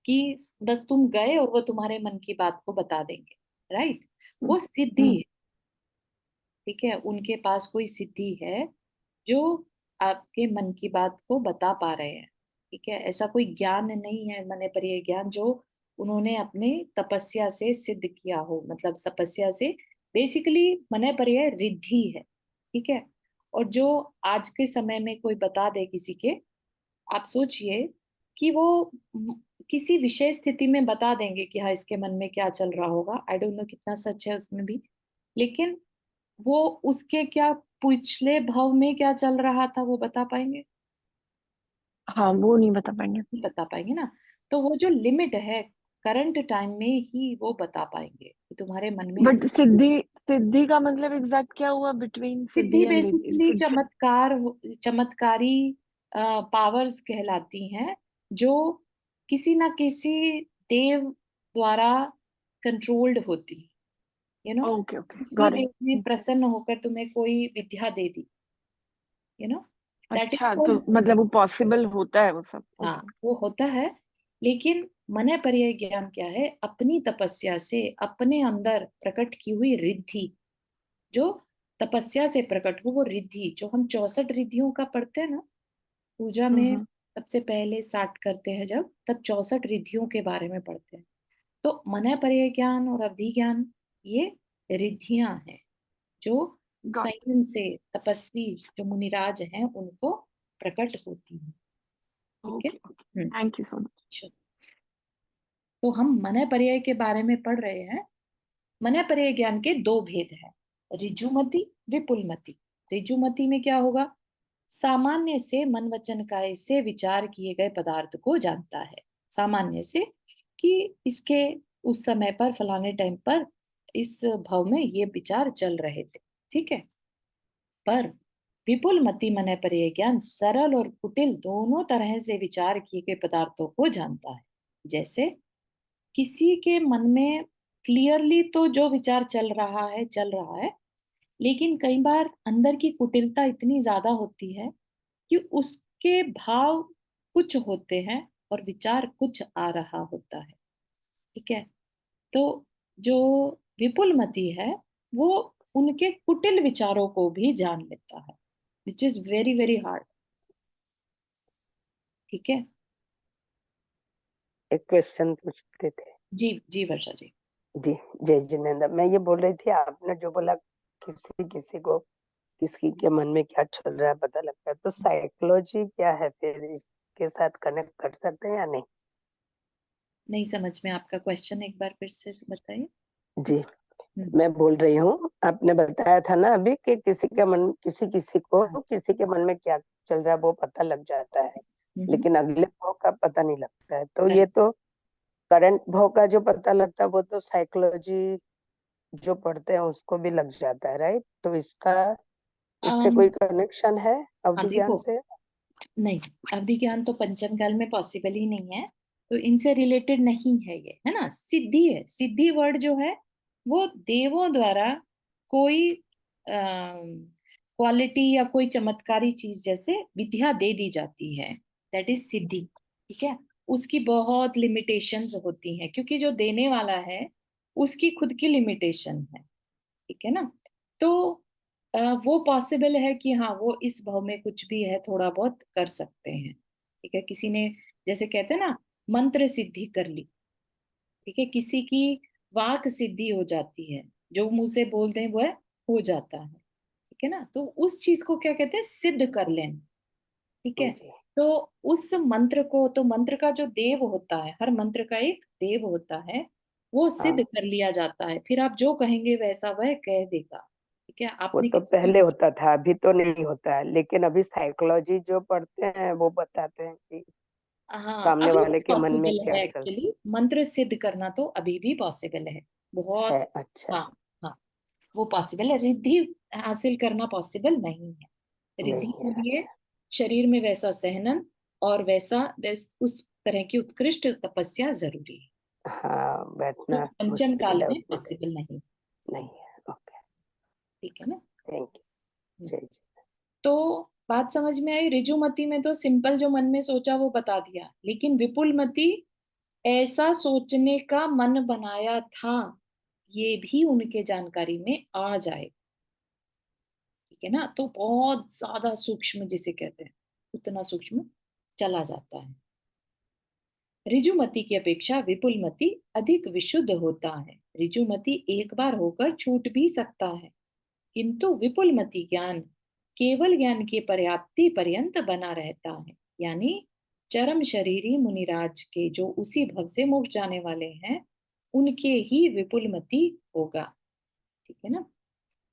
कि बस तुम गए और वो तुम्हारे मन की बात को बता देंगे, राइट। वो सिद्धि हम्म। है। ठीक है, उनके पास कोई सिद्धि है जो आपके मन की बात को बता पा रहे हैं। ठीक है, ऐसा कोई ज्ञान नहीं है मनःप्रिय ज्ञान जो उन्होंने अपने तपस्या से सिद्ध किया हो, मतलब तपस्या से। बेसिकली मनःप्रिय रिद्धि है। ठीक है, और जो आज के समय में कोई बता दे किसी के, आप सोचिए कि वो म, किसी विशेष स्थिति में बता देंगे कि हाँ, इसके मन में क्या चल रहा होगा। आई डोंट नो कितना सच है उसमें भी, लेकिन वो उसके क्या पिछले भाव में क्या चल रहा था वो बता पाएंगे? हाँ, वो नहीं बता पाएंगे। नहीं बता पाएंगे ना। तो वो जो लिमिट है, करंट टाइम में ही वो बता पाएंगे कि तुम्हारे मन में बट सिद्धि सिद्धि का मतलब एग्जैक्ट क्या हुआ between Siddhi Siddhi and basically चमत्कारी पावर्स कहलाती हैं, जो किसी ना किसी देव द्वारा कंट्रोल्ड होती है। यू नो, ओके ओके, किसी गॉट देव ने इट। प्रसन्न होकर तुम्हें कोई विद्या दे दी, यू नो, दैट इज अच्छा, तो कॉल्ड मतलब सिद्धि। वो पॉसिबल होता है वो सब? हाँ, ओके। वो होता है। लेकिन मनःप्रिय ज्ञान क्या है? अपनी तपस्या से अपने अंदर प्रकट की हुई रिद्धि, जो तपस्या से प्रकट हो, वो रिद्धि जो हम 64 रिद्धियों का पढ़ते हैं ना पूजा में। हम्म। सबसे पहले स्टार्ट करते हैं जब, तब 64 रिद्धियों के बारे में पढ़ते हैं। तो मनःप्रिय ज्ञान और अवधि ज्ञान ये रिद्धियां हैं जो गॉट। संयम से तपस्वी जो मुनिराज हैं उनको प्रकट होती हैं। ठीक है। Okay okay, thank you so much. Sure. तो हम मनःप्रिय के बारे में पढ़ रहे हैं। मनःप्रिय ज्ञान के दो भेद हैं, ऋजुमति, विपुलमति। ऋजुमति में क्या होगा? सामान्य से मन वचन काय से विचार किए गए पदार्थ को जानता है। सामान्य से कि इसके उस समय पर फलाने टाइम पर इस भाव में ये विचार चल रहे थे। ठीक है। पर विपुल मति मनःप्रिय ज्ञान सरल और कुटिल दोनों तरह से विचार किए गए पदार्थों को जानता है। जैसे किसी के मन में क्लियरली तो जो विचार चल रहा है, लेकिन कई बार अंदर की कुटिलता इतनी ज्यादा होती है कि उसके भाव कुछ होते हैं और विचार कुछ आ रहा होता है। ठीक है। तो जो विपुल मति है वो उनके कुटिल विचारों को भी जान लेता है, which is very very hard. ठीक है। एक क्वेश्चन पूछते थे। जी जी वर्षा जी। जी, जय जिनेन्द्र। मैं ये बोल रही थी, आपने जो बोला किसी किसी को किसी के मन में क्या चल रहा है पता लगता है, तो साइकोलॉजी क्या है? फिर इसके साथ कनेक्ट कर सकते हैं या नहीं? नहीं समझ में आपका क्वेश्चन, एक बार फिर से बताइए। जी, मैं बोल रही हूँ, आपने बताया था ना अभी कि किसी के मन में क्या चल रहा है वो पता लग जाता है, लेकिन अगले भाव का पता नहीं लगता है। तो ये तो करंट भाव का जो पता लगता है वो तो साइकोलॉजी जो पढ़ते हैं उसको भी लग जाता है, राइट? तो इससे कोई कनेक्शन है हाँ अवधि ज्ञान देखो, से? नहीं, अवधि ज्ञान तो पंचम काल में पॉसिबल ही नहीं है। तो इनसे रिलेटेड नहीं है ये, है ना। सिद्धि है, सिद्धि वर्ड जो है वो देवों द्वारा कोई क्वालिटी या कोई चमत्कारी चीज जैसे विद्या दे दी जाती है, दैट इज सिद्धि। ठीक है, उसकी बहुत लिमिटेशंस होती हैं, क्योंकि जो देने वाला है उसकी खुद की लिमिटेशन है। ठीक है ना। तो वो पॉसिबल है कि हाँ वो इस भाव में कुछ भी है थोड़ा बहुत कर सकते हैं। ठीक है, किसी ने जैसे कहते हैं ना मंत्र सिद्धि कर ली, ठीक है, किसी की वाक सिद्धि हो जाती है, जो मुंह से बोलते हैं वह हो जाता है। ठीक है ना, तो उस चीज को क्या कहते हैं, सिद्ध कर लेना। ठीक है, जी तो उस मंत्र को, तो मंत्र का जो देव होता है, हर मंत्र का एक देव होता है, वो सिद्ध हाँ, कर लिया जाता है, फिर आप जो कहेंगे वैसा वह कह देगा। ठीक है, वो आपने तो किसी पहले को, होता था, अभी तो नहीं होता है, लेकिन अभी साइकोलॉजी जो पढ़ते हैं वो बताते हैं कि हाँ सामने अभी वाले के मन में पॉसिबल क्या है, चल एक्चुअली मंत्र सिद्ध करना तो अभी भी पॉसिबल है, है। बहुत। अच्छा, हाँ, हाँ, वो पॉसिबल है, रिद्धि हासिल करना पॉसिबल नहीं है। रिद्धि नहीं के है। लिए अच्छा, शरीर में वैसा सहनन और उस तरह की उत्कृष्ट तपस्या जरूरी है, हाँ, जो बैठना पंचम मुश्किल काल है में उतने देर। पॉसिबल नहीं। नहीं है। ओके, ठीक है ना। Thank you. हम्म। जय जी। तो बात समझ में आई। ऋजुमती में तो सिंपल जो मन में सोचा वो बता दिया, लेकिन विपुलमती ऐसा सोचने का मन बनाया था, ये भी उनके जानकारी में आ जाए। ठीक है ना, तो बहुत ज्यादा सूक्ष्म जिसे कहते हैं, उतना सूक्ष्म चला जाता है। ऋजुमती की अपेक्षा विपुलमती अधिक विशुद्ध होता है। ऋजुमती एक बार होकर छूट भी सकता है, किंतु विपुलमती ज्ञान केवल ज्ञान की पर्याप्ति पर्यंत बना रहता है। यानी चरम शरीरी मुनिराज के जो उसी भव से मोक्ष जाने वाले हैं, उनके ही विपुलमती होगा। ठीक है ना,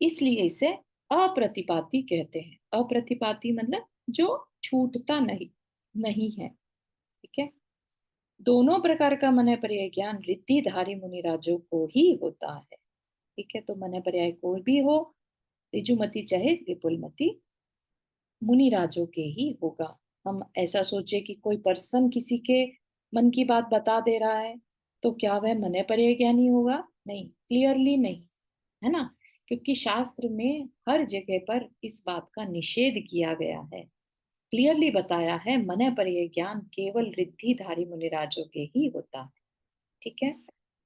इसलिए इसे अप्रतिपाती कहते हैं। अप्रतिपाती मतलब जो छूटता नहीं, नहीं है। ठीक है, दोनों प्रकार का मन पर्याय ज्ञान रिद्धिधारी मुनिराजों को ही होता है। ठीक है, तो मन पर्याय कोई भी हो, ऋजुमती चाहे विपुलमती, मुनिराजों के ही होगा। हम ऐसा सोचे कि कोई पर्सन किसी के मन की बात बता दे रहा है, तो क्या वह मन पर्याय ज्ञानी होगा? नहीं, क्लियरली नहीं, है ना, क्योंकि शास्त्र में हर जगह पर इस बात का निषेध किया गया है। क्लियरली बताया है मन पर्याय ज्ञान केवल रिद्धिधारी मुनिराजों के ही होता है। ठीक है,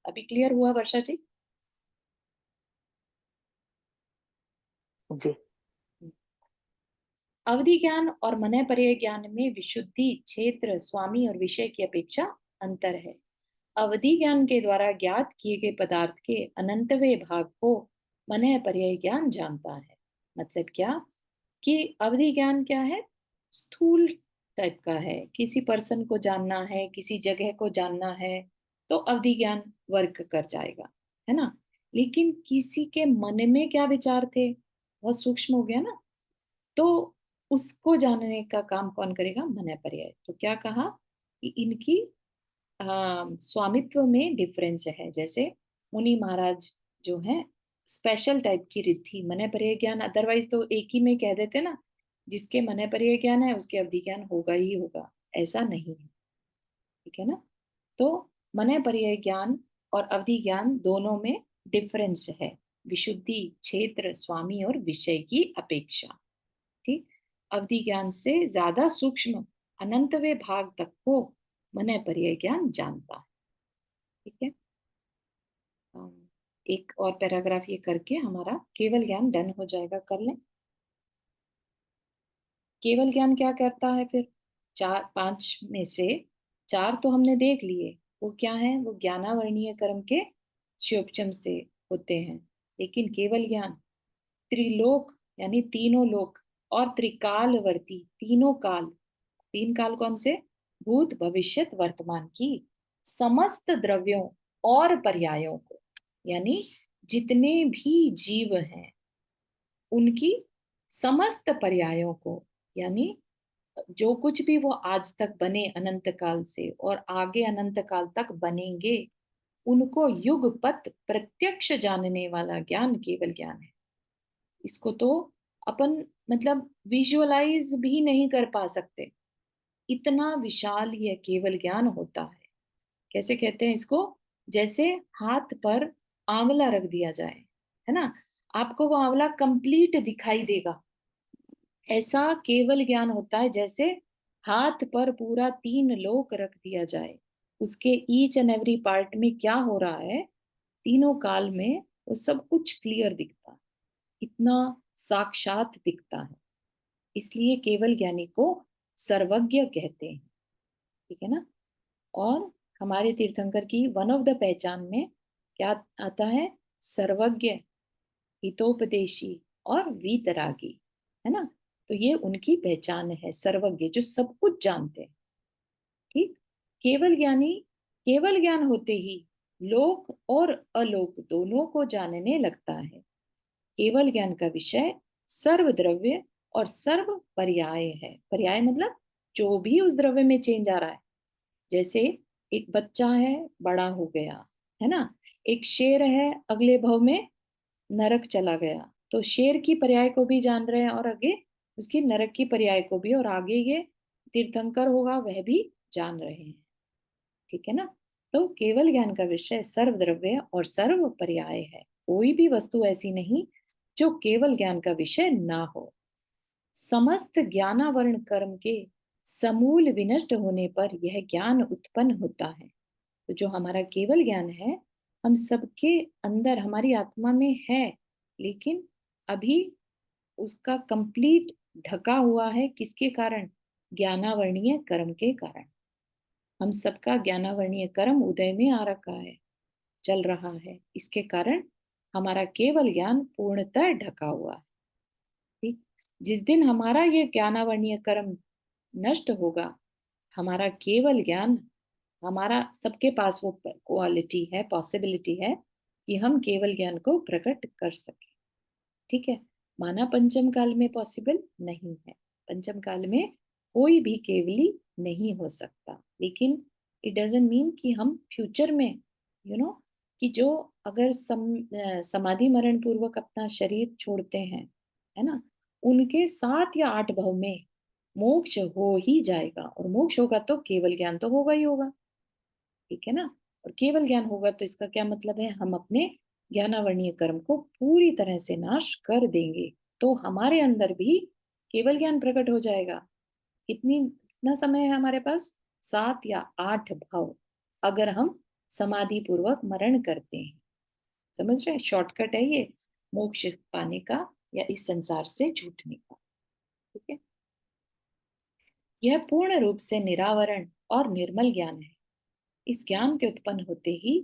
अभी क्लियर हुआ वर्षा जी? जी अवधि ज्ञान और मन पर्याय ज्ञान में विशुद्धि, क्षेत्र, स्वामी और विषय की अपेक्षा अंतर है। अवधि ज्ञान के द्वारा ज्ञात किए गए पदार्थ के अनंतवें भाग को मन पर्याय ज्ञान जानता है। मतलब क्या कि अवधि ज्ञान क्या है, स्थूल टाइप का है, किसी पर्सन को जानना है, किसी जगह को जानना है, तो अवधि ज्ञान वर्क कर जाएगा, है ना। लेकिन किसी के मन में क्या विचार थे, बहुत सूक्ष्म हो गया ना, तो उसको जानने का काम कौन करेगा, मन पर्याय। तो क्या कहा कि इनकी स्वामित्व में डिफरेंस है। जैसे मुनि महाराज जो है स्पेशल टाइप की रिद्धि, मन पर्याय ज्ञान, अदरवाइज तो एक ही में कह देते ना, जिसके मन पर्याय ज्ञान है उसके अवधि ज्ञान होगा ही होगा, ऐसा नहीं है। ठीक है ना, तो मन पर्याय ज्ञान और अवधि ज्ञान दोनों में डिफरेंस है, विशुद्धि, क्षेत्र, स्वामी और विषय की अपेक्षा। ठीक, अवधि ज्ञान से ज्यादा सूक्ष्म अनंतवें भाग तक को मन पर्याय ज्ञान जानता है। ठीक है, एक और पैराग्राफ ये करके हमारा केवल ज्ञान डन हो जाएगा, कर लें। केवल ज्ञान क्या करता है फिर, चार पांच में से चार तो हमने देख लिए, वो क्या है, वो ज्ञानावर्णीय कर्म के शिवोपचम से होते हैं। लेकिन केवल ज्ञान त्रिलोक यानी तीनों लोक और त्रिकालवर्ती, तीनों काल, तीन काल कौन से, भूत भविष्यत वर्तमान की समस्त द्रव्यों और पर्यायों को, यानी जितने भी जीव हैं उनकी समस्त पर्यायों को, यानी जो कुछ भी वो आज तक बने अनंत काल से और आगे अनंत काल तक बनेंगे, उनको युगपत प्रत्यक्ष जानने वाला ज्ञान केवल ज्ञान है। इसको तो अपन मतलब विजुअलाइज भी नहीं कर पा सकते, इतना विशाल यह केवल ज्ञान होता है। कैसे कहते हैं इसको? जैसे हाथ पर आंवला रख दिया जाए, है ना, आपको वो आंवला कंप्लीट दिखाई देगा। ऐसा केवल ज्ञान होता है जैसे हाथ पर पूरा 3 लोक रख दिया जाए, उसके ईच एंड एवरी पार्ट में क्या हो रहा है, तीनों काल में वो सब कुछ क्लियर दिखता है, इतना साक्षात दिखता है। इसलिए केवल ज्ञानी को सर्वज्ञ कहते हैं, ठीक है ना। और हमारे तीर्थंकर की वन ऑफ द पहचान में क्या आता है? सर्वज्ञ, हितोपदेशी और वीतरागी, है ना। तो ये उनकी पहचान है, सर्वज्ञ, जो सब कुछ जानते हैं। ठीक। केवल ज्ञानी केवल ज्ञान होते ही लोक और अलोक दोनों को जानने लगता है। केवल ज्ञान का विषय सर्व द्रव्य और सर्व पर्याय है। पर्याय मतलब जो भी उस द्रव्य में चेंज आ रहा है। जैसे एक बच्चा है, बड़ा हो गया, है ना। एक शेर है, अगले भव में नरक चला गया, तो शेर की पर्याय को भी जान रहे हैं और आगे उसकी नरक की पर्याय को भी, और आगे ये तीर्थंकर होगा वह भी जान रहे हैं, ठीक है ना। तो केवल ज्ञान का विषय सर्व द्रव्य और सर्व पर्याय है। कोई भी वस्तु ऐसी नहीं जो केवल ज्ञान का विषय ना हो। समस्त ज्ञानावरण कर्म के समूल विनष्ट होने पर यह ज्ञान उत्पन्न होता है। तो जो हमारा केवल ज्ञान है, हम सबके अंदर हमारी आत्मा में है, लेकिन अभी उसका कंप्लीट ढका हुआ है। किसके कारण? ज्ञानावर्णीय कर्म के कारण। हम सबका ज्ञानावर्णीय कर्म उदय में आ रखा है, चल रहा है, इसके कारण हमारा केवल ज्ञान पूर्णतः ढका हुआ है। ठीक। जिस दिन हमारा ये ज्ञानावर्णीय कर्म नष्ट होगा, हमारा केवल ज्ञान, हमारा सबके पास वो क्वालिटी है, पॉसिबिलिटी है कि हम केवल ज्ञान को प्रकट कर सके, ठीक है। माना पंचम काल में पॉसिबल नहीं है, पंचम काल में कोई भी केवली नहीं हो सकता, लेकिन इट डजंट मीन कि हम फ्यूचर में कि जो अगर समाधि मरण पूर्वक अपना शरीर छोड़ते हैं, है ना, उनके 7 या 8 भव में मोक्ष हो ही जाएगा। और मोक्ष होगा तो केवल ज्ञान तो होगा ही होगा, ठीक है ना। और केवल ज्ञान होगा तो इसका क्या मतलब है? हम अपने ज्ञानावर्णीय कर्म को पूरी तरह से नाश कर देंगे, तो हमारे अंदर भी केवल ज्ञान प्रकट हो जाएगा। कितना समय है हमारे पास? 7 या 8 भाव, अगर हम समाधि पूर्वक मरण करते हैं। समझ रहे? शॉर्टकट है ये मोक्ष पाने का या इस संसार से छूटने का, ठीक है। यह पूर्ण रूप से निरावरण और निर्मल ज्ञान है। इस ज्ञान के उत्पन्न होते ही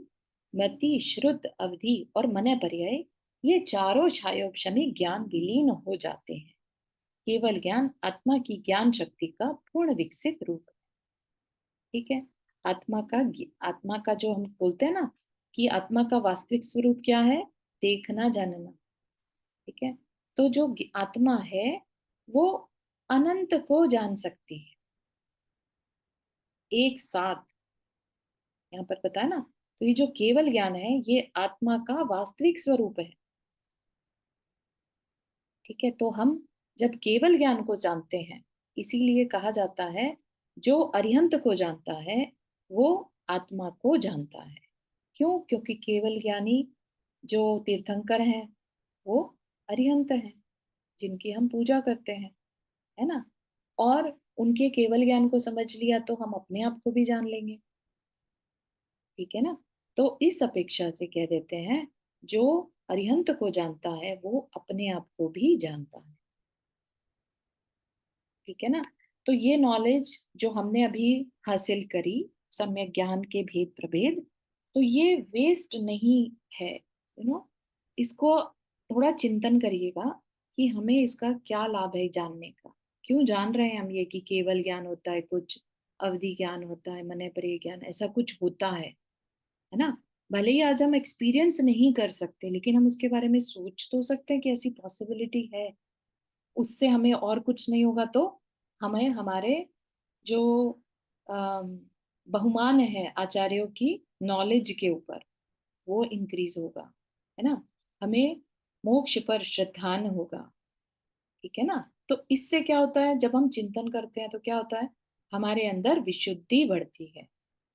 मति, श्रुत, अवधि और मन पर्याय, ये चारों छायोपशमी ज्ञान विलीन हो जाते हैं। केवल ज्ञान आत्मा की ज्ञान शक्ति का पूर्ण विकसित रूप है, ठीक है। आत्मा का जो हम बोलते हैं ना कि आत्मा का वास्तविक स्वरूप क्या है? देखना, जानना, ठीक है। तो जो आत्मा है वो अनंत को जान सकती है एक साथ, यहाँ पर पता है ना। तो ये जो केवल ज्ञान है ये आत्मा का वास्तविक स्वरूप है, ठीक है। तो हम जब केवल ज्ञान को जानते हैं, इसीलिए कहा जाता है जो अरिहंत को जानता है वो आत्मा को जानता है। क्यों? क्योंकि केवल ज्ञानी जो तीर्थंकर हैं वो अरिहंत हैं, जिनकी हम पूजा करते हैं, है ना। और उनके केवल ज्ञान को समझ लिया तो हम अपने आप को भी जान लेंगे, ठीक है ना। तो इस अपेक्षा से कह देते हैं जो अरिहंत को जानता है वो अपने आप को भी जानता है, ठीक है ना। तो ये नॉलेज जो हमने अभी हासिल करी, सम्यक ज्ञान के भेद प्रभेद, तो ये वेस्ट नहीं है, इसको थोड़ा चिंतन करिएगा कि हमें इसका क्या लाभ है जानने का। क्यों जान रहे हैं हम ये कि केवल ज्ञान होता है, कुछ अवधि ज्ञान होता है, मन पर्याय ज्ञान, ऐसा कुछ होता है ना। भले ही आज हम एक्सपीरियंस नहीं कर सकते, लेकिन हम उसके बारे में सोच तो सकते हैं कि ऐसी पॉसिबिलिटी है। उससे हमें और कुछ नहीं होगा तो हमें हमारे जो अम, बहुमान है आचार्यों की नॉलेज के ऊपर, वो इंक्रीज होगा, है ना। हमें मोक्ष पर श्रद्धान होगा, ठीक है ना। तो इससे क्या होता है? जब हम चिंतन करते हैं तो क्या होता है? हमारे अंदर विशुद्धि बढ़ती है,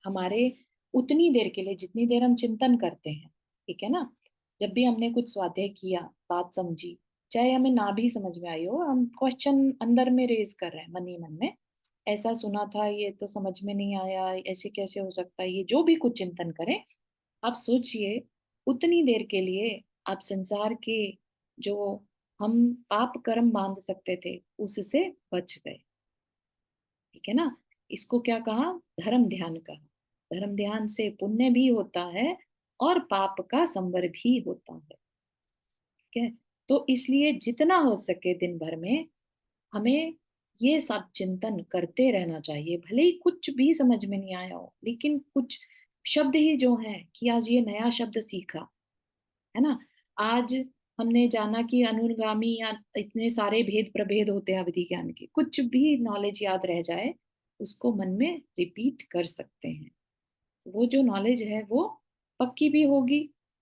हमारे उतनी देर के लिए जितनी देर हम चिंतन करते हैं, ठीक है ना। जब भी हमने कुछ स्वाध्याय किया, बात समझी, चाहे हमें ना भी समझ में आई हो, हम क्वेश्चन अंदर में रेज कर रहे हैं मन ही मन में, ऐसा सुना था, ये तो समझ में नहीं आया, ऐसे कैसे हो सकता है, ये जो भी कुछ चिंतन करें, आप सोचिए उतनी देर के लिए आप संसार के जो हम पाप कर्म बांध सकते थे उससे बच गए, ठीक है ना। इसको क्या कहा? धर्म ध्यान कहा। धर्म ध्यान से पुण्य भी होता है और पाप का संवर भी होता है, ठीक है। तो इसलिए जितना हो सके दिन भर में हमें ये सब चिंतन करते रहना चाहिए, भले ही कुछ भी समझ में नहीं आया हो, लेकिन कुछ शब्द ही जो है कि आज ये नया शब्द सीखा, है ना। आज हमने जाना कि अनुगामी या इतने सारे भेद प्रभेद होते हैं अवधि ज्ञान के, कुछ भी नॉलेज याद रह जाए उसको मन में रिपीट कर सकते हैं, वो जो नॉलेज है वो पक्की भी होगी,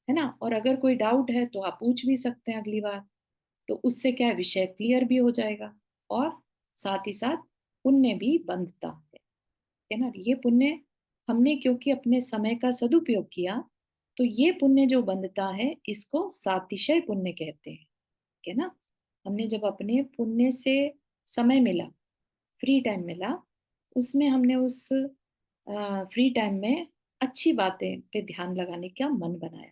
है ना। और अगर कोई डाउट है तो आप पूछ भी सकते हैं अगली बार, तो उससे क्या है, विषय क्लियर भी हो जाएगा और साथ ही साथ पुण्य भी बंधता है ना। ये पुण्य हमने क्योंकि अपने समय का सदुपयोग किया, तो ये पुण्य जो बंधता है इसको सातिशय पुण्य कहते हैं, ठीक है ना। हमने जब अपने पुण्य से समय मिला, फ्री टाइम मिला, उसमें हमने उस फ्री टाइम में अच्छी बातें पे ध्यान लगाने का मन बनाया,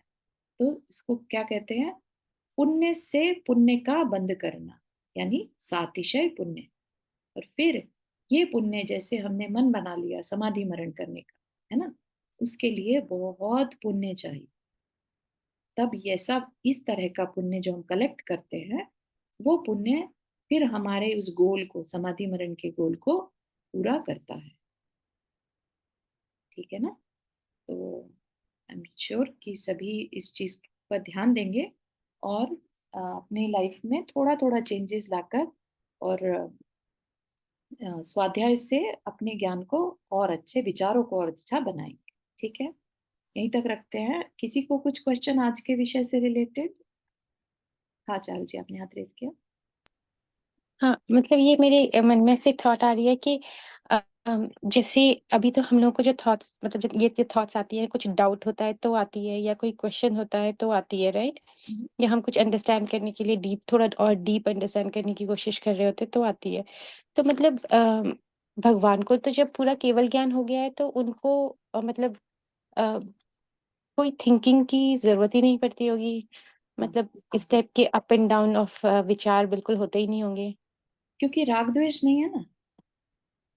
तो इसको क्या कहते हैं? पुण्य से पुण्य का बंध करना, यानी सातिशय पुण्य। और फिर ये पुण्य जैसे हमने मन बना लिया समाधि मरण करने का, है ना, उसके लिए बहुत पुण्य चाहिए। तब ये सब इस तरह का पुण्य जो हम कलेक्ट करते हैं, वो पुण्य फिर हमारे उस गोल को, समाधि मरण के गोल को पूरा करता है, ठीक है ना। तो आई एम श्योर कि सभी इस चीज पर ध्यान देंगे और अपने लाइफ में थोड़ा थोड़ा चेंजेस लाकर और स्वाध्याय से अपने ज्ञान को और अच्छे विचारों को और अच्छा बनाएंगे, ठीक है। यहीं तक रखते हैं। किसी को कुछ क्वेश्चन आज के विषय से रिलेटेड? हाँ चारू जी, आपने हाथ रेज किया। हाँ, मतलब ये मेरे मन में से थॉट आ रही है कि जैसे अभी तो हम लोगों को जो थॉट्स, मतलब ये जो थॉट्स आती है, कुछ डाउट होता है तो आती है, या कोई क्वेश्चन होता है तो आती है, राइट? या हम कुछ अंडरस्टैंड करने के लिए थोड़ा और डीप अंडरस्टैंड करने की कोशिश कर रहे होते तो आती है। तो मतलब भगवान को तो जब पूरा केवल ज्ञान हो गया है तो उनको मतलब अ, कोई थिंकिंग की जरूरत ही नहीं पड़ती होगी, हाँ मतलब बिल्कुल इस सही, टाइप के अप एंड डाउन ऑफ विचार बिल्कुल होते ही नहीं होंगे। क्योंकि राग द्वेष नहीं है ना।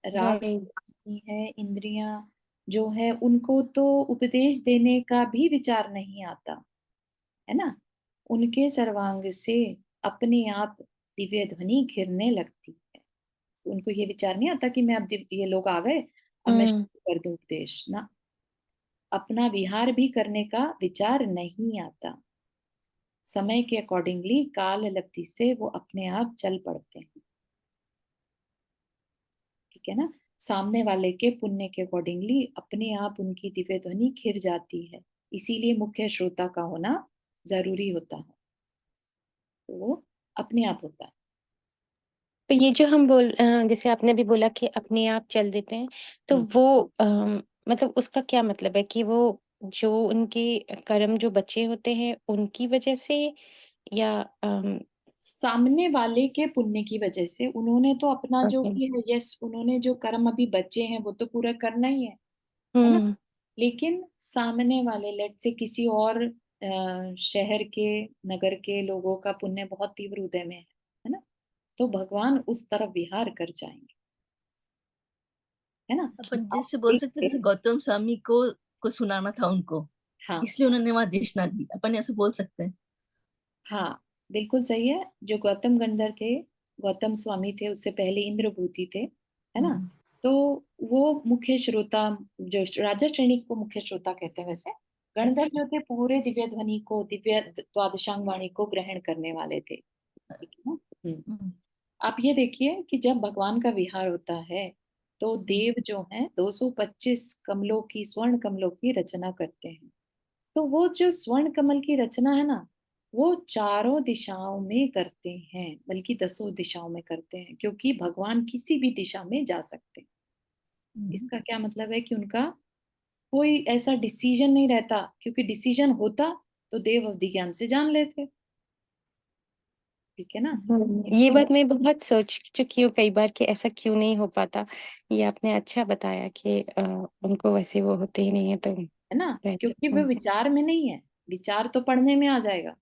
राग राइट। नहीं है, इंद्रियां जो है उनको तो उपदेश देने का भी विचार नहीं आता, है ना। उनके सर्वांग से अपने आप दिव्य ध्वनि घिरने लगती है। उनको ये विचार नहीं आता कि मैं अब ये लोग आ गए, अब मैं हुँ। शुरू कर दूं उपदेश ना। अपना विहार भी करने का विचार नहीं आता। समय के अकॉर्डिंगली काल लब्धि से वो अपने आप चल पड़ते हैं, ठीक है ना। सामने वाले के पुण्य के अकॉर्डिंगली अपने आप उनकी दिव्य ध्वनि खिर जाती है, इसीलिए मुख्य श्रोता का होना जरूरी होता है, तो वो अपने आप होता है। तो ये जो हम जैसे आपने भी बोला कि अपने आप चल देते हैं, तो हम्म। वो मतलब उसका क्या मतलब है कि वो जो उनके कर्म जो बचे होते हैं उनकी वजह से, या सामने वाले के पुण्य की वजह से उन्होंने तो अपना जो ओके। किया है, यस, उन्होंने जो कर्म अभी बचे हैं वो तो पूरा करना ही है ना। हुँ। लेकिन सामने वाले लेट से किसी और शहर के, नगर के लोगों का पुण्य बहुत तीव्र हृदय में है ना, तो भगवान उस तरफ विहार कर जाएंगे, है ना। अपन आप जैसे बोल सकते हैं, देखिए, जैसे गौतम स्वामी को सुनाना था उनको, हाँ इसलिए उन्होंने वहां देशना दी, अपन ऐसे बोल सकते हैं। हाँ बिल्कुल सही है। जो गौतम गंधर थे, गौतम स्वामी थे, उससे पहले इंद्रभूति थे, है ना। हम्म, तो वो मुख्य श्रोता, जो राजा श्रेणी को मुख्य श्रोता कहते हैं, वैसे गणधर अच्छा। जो थे पूरे दिव्य ध्वनि को, दिव्य द्वादशांग वाणी को ग्रहण करने वाले थे, ठीक है ना। हम्म, आप ये देखिए कि जब भगवान का विहार होता है तो हम्म, देव जो हैं 225 कमलों की, स्वर्ण कमलों की रचना करते हैं। तो वो जो स्वर्ण कमल की रचना है ना, वो चारों दिशाओं में करते हैं, बल्कि 10 दिशाओं में करते हैं, क्योंकि भगवान किसी भी दिशा में जा सकते हैं। हम्म, इसका क्या मतलब है कि उनका कोई ऐसा डिसीजन नहीं रहता, क्योंकि डिसीजन होता तो देव अवधि ज्ञान से जान लेते। ठीक है ना? ये तो बात मैं बहुत सोच चुकी हूँ कई बार कि ऐसा क्यों नहीं हो पाता। ये आपने अच्छा बताया कि उनको वैसे वो होते ही नहीं है तो है ना, रहते। क्योंकि वो विचार में नहीं है। विचार तो पढ़ने में आ जाएगा,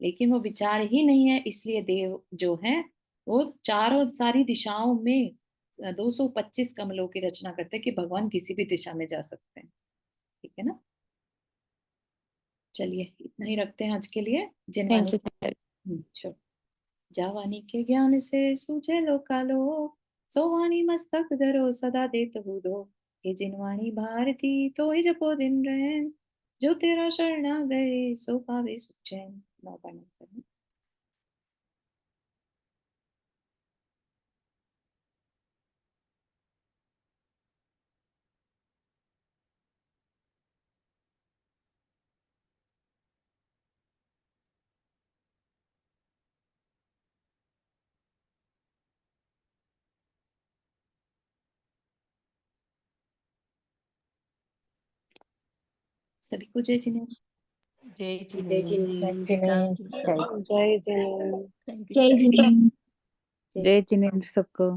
लेकिन वो विचार ही नहीं है, इसलिए देव जो है वो चारों सारी दिशाओं में 225 कमलों की रचना करते हैं कि भगवान किसी भी दिशा में जा सकते हैं। ठीक है ना? चलिए इतना ही रखते हैं आज के लिए। Jinvani thank you. चलो। जावानी के ज्ञान से सूझे लोकालो, सोवानी मस्तक धरो सदा देत दो। ये जिनवानी भारती तो ही जपो दिन रैन, जो तेरा शरणा गए सो पावे सुख चैन। नौ पानी करना। सभी को जय जिनेन्द्र। जय जय जिनेन्द्र। जिनेन्द्र। जय जिनेन्द्र। Thank you. जय जिनेन्द्र। जय जय जिनेन्द्र सबको।